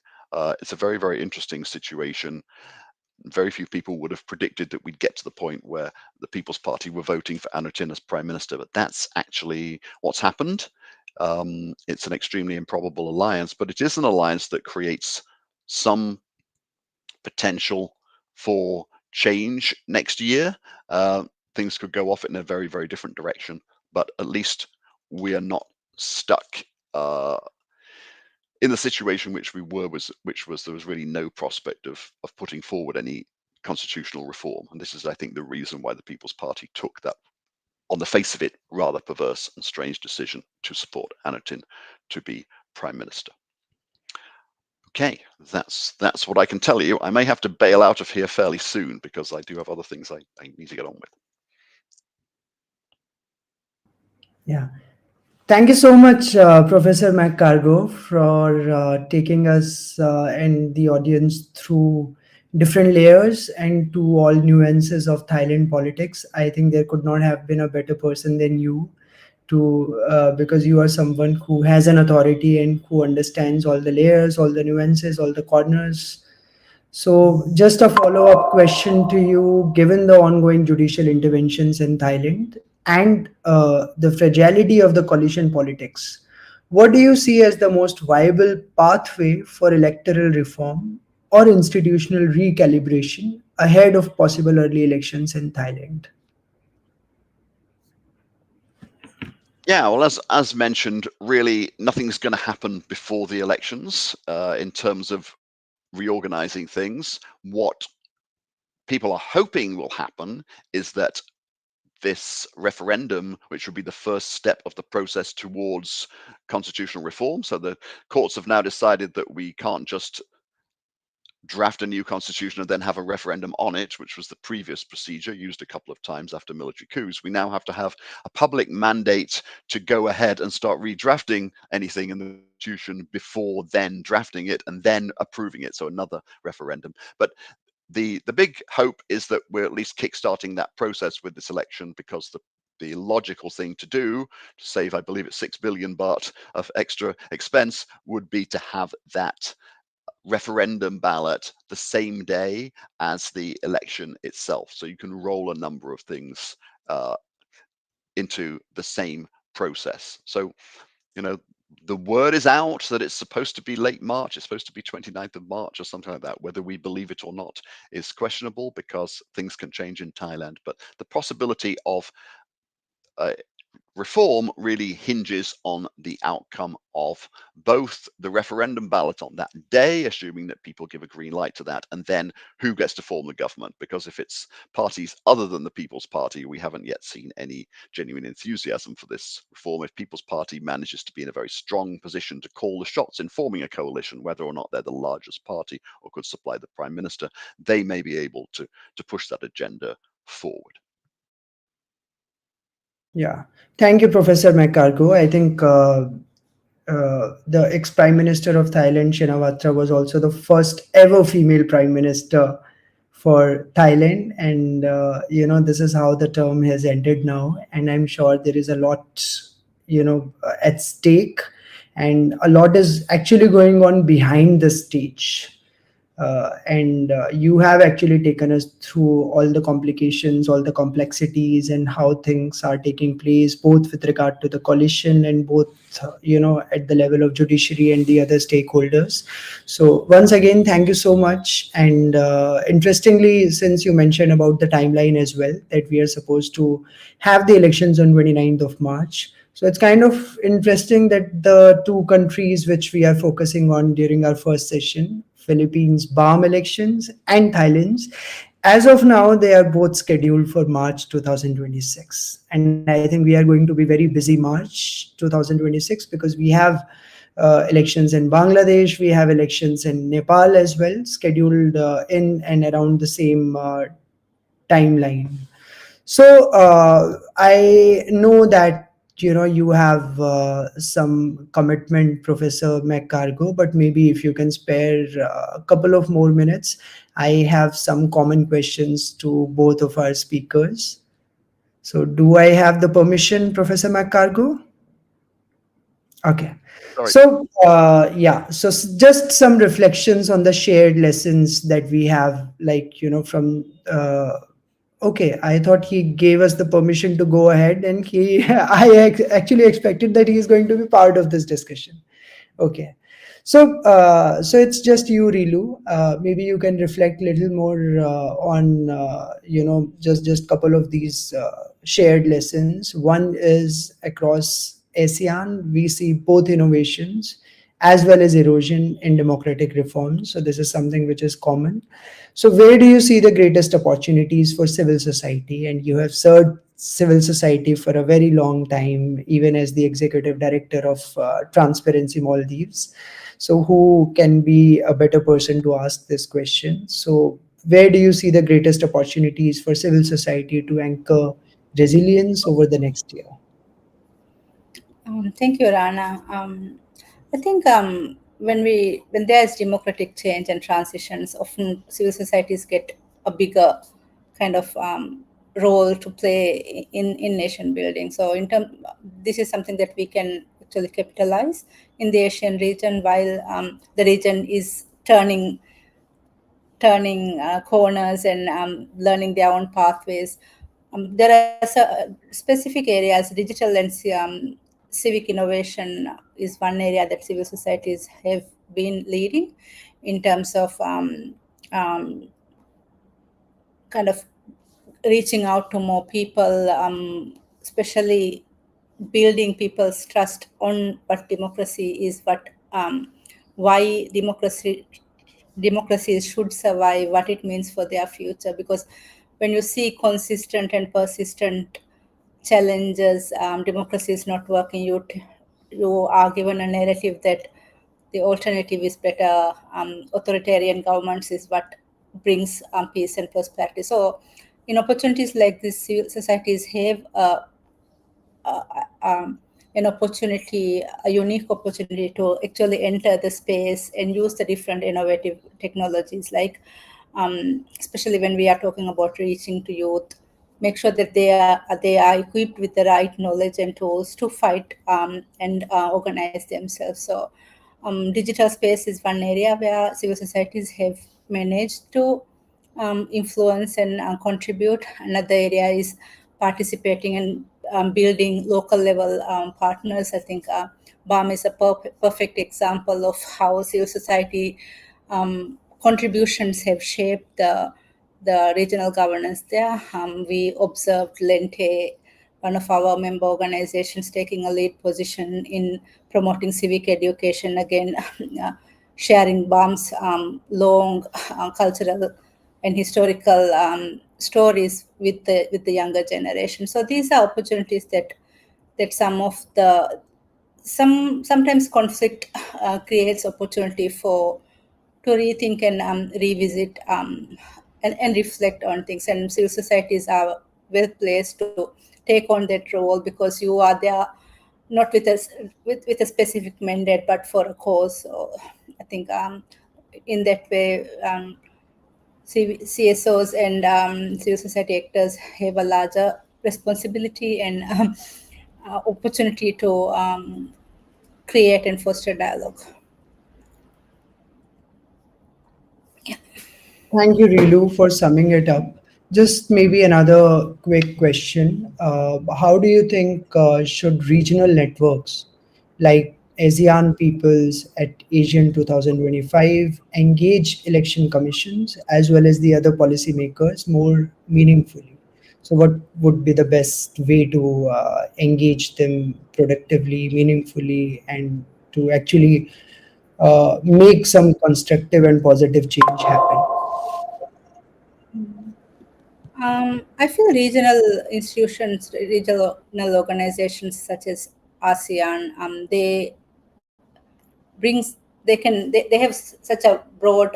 It's a very, very interesting situation. Very few people would have predicted that we'd get to the point where the People's Party were voting for Anutin as Prime Minister, but that's actually what's happened. It's an extremely improbable alliance, but it is an alliance that creates some potential for change next year. Things could go off in a very, very different direction, but at least we are not stuck in the situation which we were, which was there was really no prospect of putting forward any constitutional reform. And this is, I think, the reason why the People's Party took that, on the face of it, rather perverse and strange decision to support Anutin to be Prime Minister. Okay, that's what I can tell you. I may have to bail out of here fairly soon because I do have other things I need to get on with. Yeah. Thank you so much, Professor McCargo, for taking us and the audience through different layers and to all nuances of Thailand politics. I think there could not have been a better person than you to because you are someone who has an authority and who understands all the layers, all the nuances, all the corners. So, just a follow up question to you: given the ongoing judicial interventions in Thailand and the fragility of the coalition politics, what do you see as the most viable pathway for electoral reform or institutional recalibration ahead of possible early elections in Thailand? Yeah, well, as mentioned, really nothing's going to happen before the elections in terms of reorganizing things. What people are hoping will happen is that this referendum, which would be the first step of the process towards constitutional reform. So the courts have now decided that we can't just draft a new constitution and then have a referendum on it, which was the previous procedure used a couple of times after military coups. We now have to have a public mandate to go ahead and start redrafting anything in the constitution before then drafting it and then approving it. So another referendum. But the big hope is that we're at least kickstarting that process with this election, because the logical thing to do to save, I believe it's 6 billion baht of extra expense, would be to have that referendum ballot the same day as the election itself. So you can roll a number of things into the same process. So, you know, the word is out that it's supposed to be late March. It's supposed to be 29th of March or something like that. Whether we believe it or not is questionable, because things can change in Thailand. But the possibility of reform really hinges on the outcome of both the referendum ballot on that day, assuming that people give a green light to that, and then who gets to form the government. Because if it's parties other than the People's Party, we haven't yet seen any genuine enthusiasm for this reform. If People's Party manages to be in a very strong position to call the shots in forming a coalition, whether or not they're the largest party or could supply the prime minister, they may be able to push that agenda forward. Yeah, thank you, Professor McCargo. I think the ex Prime Minister of Thailand, Shinawatra, was also the first ever female Prime Minister for Thailand. And, this is how the term has ended now. And I'm sure there is a lot, at stake. And a lot is actually going on behind the stage. And you have actually taken us through all the complications, all the complexities, and how things are taking place, both with regard to the coalition and both, at the level of judiciary and the other stakeholders. So once again, thank you so much. And interestingly, since you mentioned about the timeline as well, that we are supposed to have the elections on 29th of March. So it's kind of interesting that the two countries which we are focusing on during our first session, Philippines BAM elections and Thailand's, as of now, they are both scheduled for March 2026. And I think we are going to be very busy March 2026, because we have elections in Bangladesh, we have elections in Nepal as well, scheduled in and around the same timeline. So I know that you have some commitment, Professor McCargo, but maybe if you can spare a couple of more minutes, I have some common questions to both of our speakers. So do I have the permission, Professor McCargo? Okay. Sorry. So, just some reflections on the shared lessons that we have, like, from okay, I thought he gave us the permission to go ahead, and actually expected that he is going to be part of this discussion. Okay, so it's just you, Rilu. Maybe you can reflect a little more on just couple of these shared lessons. One is across ASEAN, we see both innovations as well as erosion in democratic reforms. So this is something which is common. So where do you see the greatest opportunities for civil society? And you have served civil society for a very long time, even as the executive director of Transparency Maldives. So who can be a better person to ask this question? So where do you see the greatest opportunities for civil society to anchor resilience over the next year? Thank you, Rana. I think when there's democratic change and transitions, often civil societies get a bigger kind of role to play in nation building. So this is something that we can actually capitalize in the Asian region while the region is turning corners and learning their own pathways. There are specific areas, digital and civic innovation is one area that civil societies have been leading in terms of um, kind of reaching out to more people, especially building people's trust on what democracy is, why democracies should survive, what it means for their future. Because when you see consistent and persistent challenges, democracy is not working, you are given a narrative that the alternative is better. Authoritarian governments is what brings peace and prosperity. So, in opportunities like this, civil societies have uh, um, an opportunity, a unique opportunity to actually enter the space and use the different innovative technologies, like especially when we are talking about reaching to youth, make sure that they are equipped with the right knowledge and tools to fight and organize themselves. So, digital space is one area where civil societies have managed to influence and contribute. Another area is participating and building local level partners. I think BAM is a perfect example of how civil society contributions have shaped the regional governance there. We observed Lente, one of our member organizations, taking a lead position in promoting civic education, again, sharing BAM's long cultural and historical stories with the younger generation. So these are opportunities that sometimes conflict creates opportunity for to rethink and revisit and reflect on things. And civil societies are well placed to take on that role because you are there not with a specific mandate but for a cause. So I think in that way, CSOs and civil society actors have a larger responsibility and opportunity to create and foster dialogue. Thank you, Rilu, for summing it up. Just maybe another quick question. How do you think should regional networks like ASEAN peoples at Asian 2025 engage election commissions as well as the other policymakers more meaningfully? So, what would be the best way to engage them productively, meaningfully, and to actually make some constructive and positive change happen? I feel regional institutions, regional organizations such as ASEAN, brings they have such a broad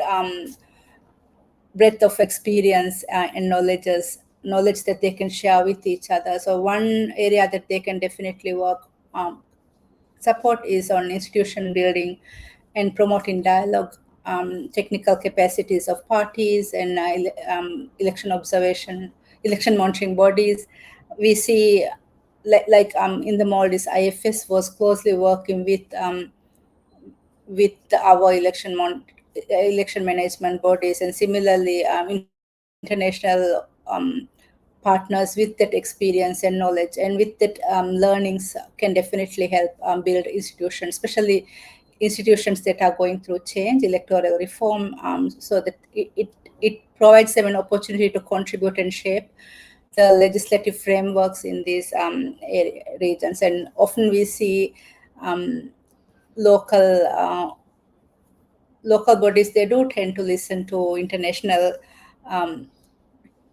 breadth of experience and knowledge that they can share with each other. So one area that they can definitely work support is on institution building and promoting dialogue, technical capacities of parties and election observation, election monitoring bodies. We see, in the Maldives, IFS was closely working with our election management bodies, and similarly, international partners with that experience and knowledge, and with that learnings can definitely help build institutions, especially institutions that are going through change, electoral reform, so that it provides them an opportunity to contribute and shape the legislative frameworks in these regions. And often we see um, local local bodies, they do tend to listen to international um,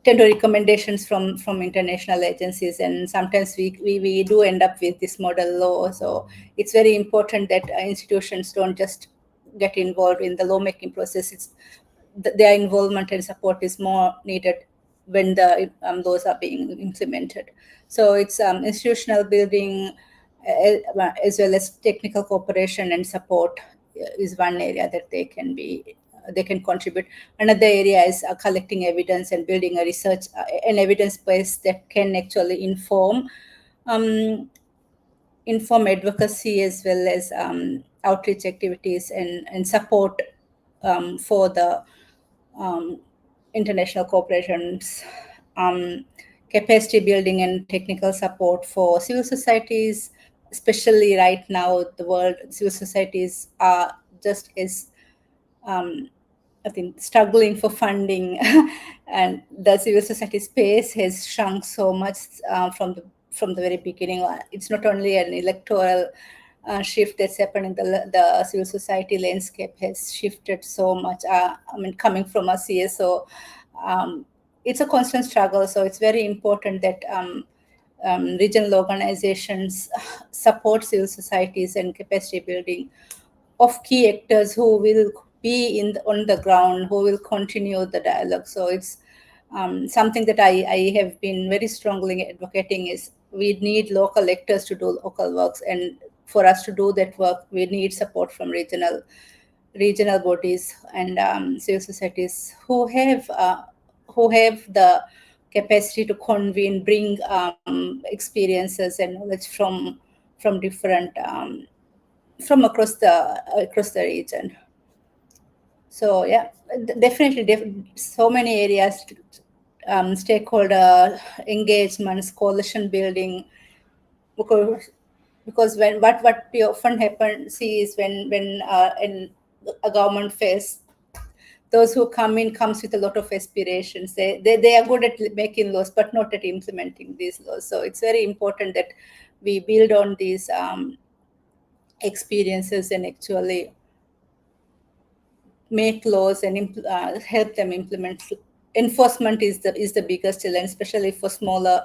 tend to recommendations from international agencies, and sometimes we do end up with this model law. So it's very important that institutions don't just get involved in the lawmaking process. Their involvement and support is more needed when the laws are being implemented. So it's institutional building as well as technical cooperation and support is one area that they can be they can contribute. Another area is collecting evidence and building a research, an evidence base that can actually um, inform advocacy as well as outreach activities and support for the um, international corporations, capacity building and technical support for civil societies, especially right now, the world civil societies are just as I think struggling for funding, and the civil society space has shrunk so much from the very beginning. It's not only an electoral shift that's happening. The civil society landscape has shifted so much. I mean, coming from a CSO, it's a constant struggle. So it's very important that regional organizations support civil societies and capacity building of key actors who will be on the ground, who will continue the dialogue. So it's something that I have been very strongly advocating is we need local actors to do local works, and for us to do that work, we need support from regional bodies and civil societies who have the capacity to convene, bring experiences and knowledge from different from across the region. So yeah, definitely, so many areas, stakeholder engagements, coalition building, because when what we often see is when in a government phase, those who come in comes with a lot of aspirations. They are good at making laws, but not at implementing these laws. So it's very important that we build on these experiences and actually make laws and help them implement. Enforcement is the biggest challenge, especially for smaller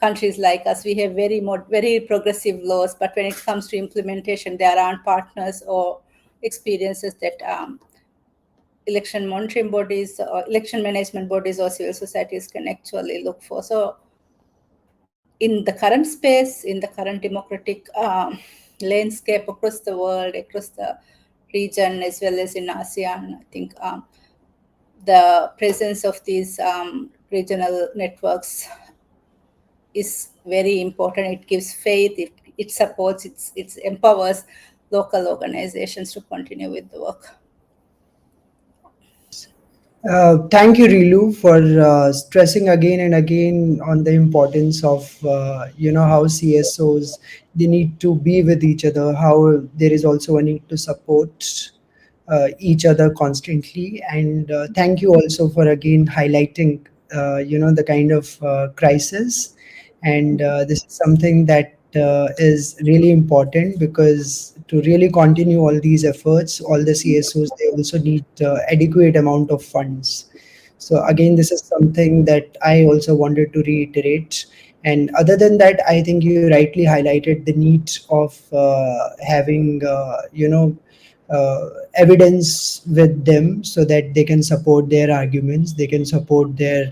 countries like us. We have very progressive laws, but when it comes to implementation, there aren't partners or experiences that election monitoring bodies or election management bodies or civil societies can actually look for. So in the current space, in the current democratic landscape across the world, across the region, as well as in ASEAN, I think the presence of these regional networks is very important. It gives faith, it supports, it empowers local organizations to continue with the work. Thank you, Rilu, for stressing again and again on the importance of how CSOs, they need to be with each other, how there is also a need to support each other constantly. And thank you also for again highlighting the kind of crisis. And this is something that is really important, because to really continue all these efforts, all the CSOs, they also need adequate amount of funds. So again, this is something that I also wanted to reiterate. And other than that, I think you rightly highlighted the need of having evidence with them, so that they can support their arguments, they can support their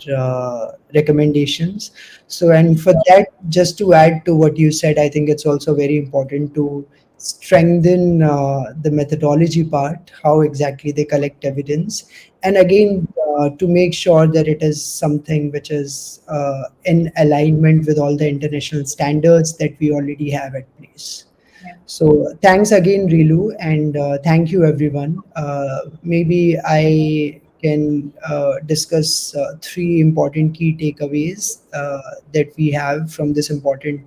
recommendations. So, and for that, just to add to what you said, I think it's also very important to strengthen the methodology part, how exactly they collect evidence, and again to make sure that it is something which is in alignment with all the international standards that we already have at place. So thanks again, Rilu, and thank you, everyone. Maybe I can discuss three important key takeaways that we have from this important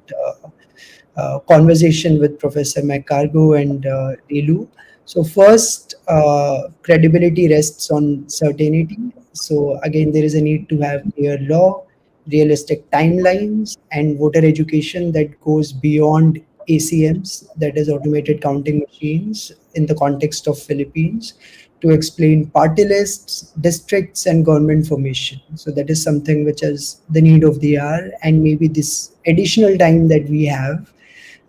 conversation with Professor McCargo and Rilu. So first, credibility rests on certainty. So again, there is a need to have clear law, realistic timelines, and voter education that goes beyond ACMs, that is automated counting machines, in the context of Philippines, to explain party lists, districts, and government formation. So that is something which is the need of the hour, and maybe this additional time that we have,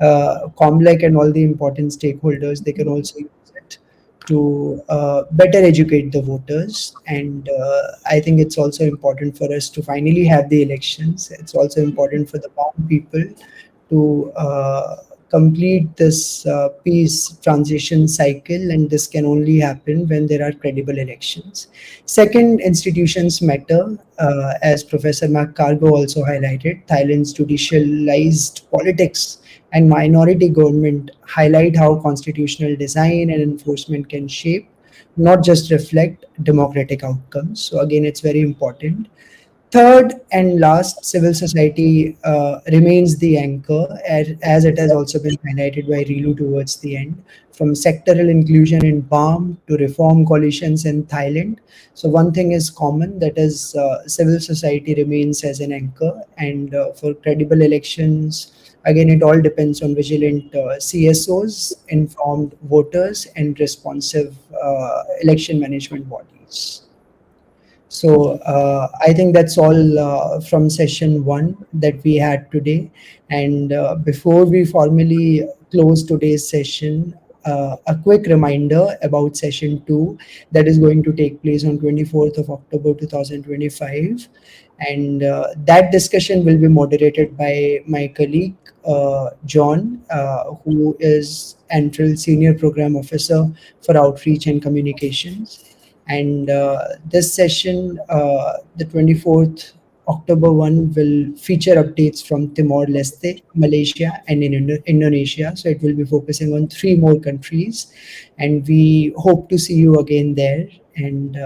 Comlec and all the important stakeholders, they can also use it to better educate the voters. And I think it's also important for us to finally have the elections. It's also important for the Bam people to complete this peace transition cycle, and this can only happen when there are credible elections. Second, institutions matter. As Professor Mark Cargo also highlighted, Thailand's judicialized politics and minority government highlight how constitutional design and enforcement can shape, not just reflect, democratic outcomes. So again, it's very important. Third and last, civil society remains the anchor, as it has also been highlighted by Rilu towards the end, from sectoral inclusion in BAM to reform coalitions in Thailand. So one thing is common, that is civil society remains as an anchor, and for credible elections, again, it all depends on vigilant CSOs, informed voters, and responsive election management bodies. So I think that's all from session one that we had today. And before we formally close today's session, a quick reminder about session two that is going to take place on 24th of October 2025. And that discussion will be moderated by my colleague, John, who is ANFREL Senior Program Officer for Outreach and Communications. And this session, the 24th October one, will feature updates from Timor Leste, Malaysia, and Indonesia. So it will be focusing on three more countries. And we hope to see you again there. And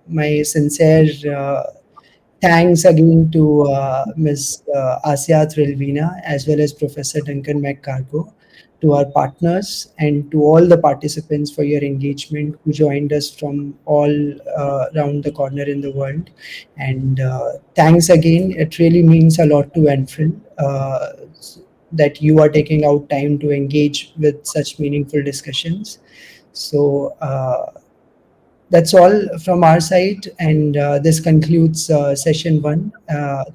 my sincere thanks again to Ms. Asia Trilvina, as well as Professor Duncan McCargo, to our partners, and to all the participants for your engagement who joined us from all around the corner in the world. And thanks again. It really means a lot to Enfrin that you are taking out time to engage with such meaningful discussions. So that's all from our side, and this concludes session one.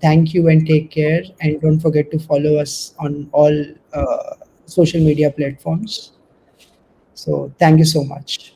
Thank you and take care, and don't forget to follow us on all social media platforms. So thank you so much.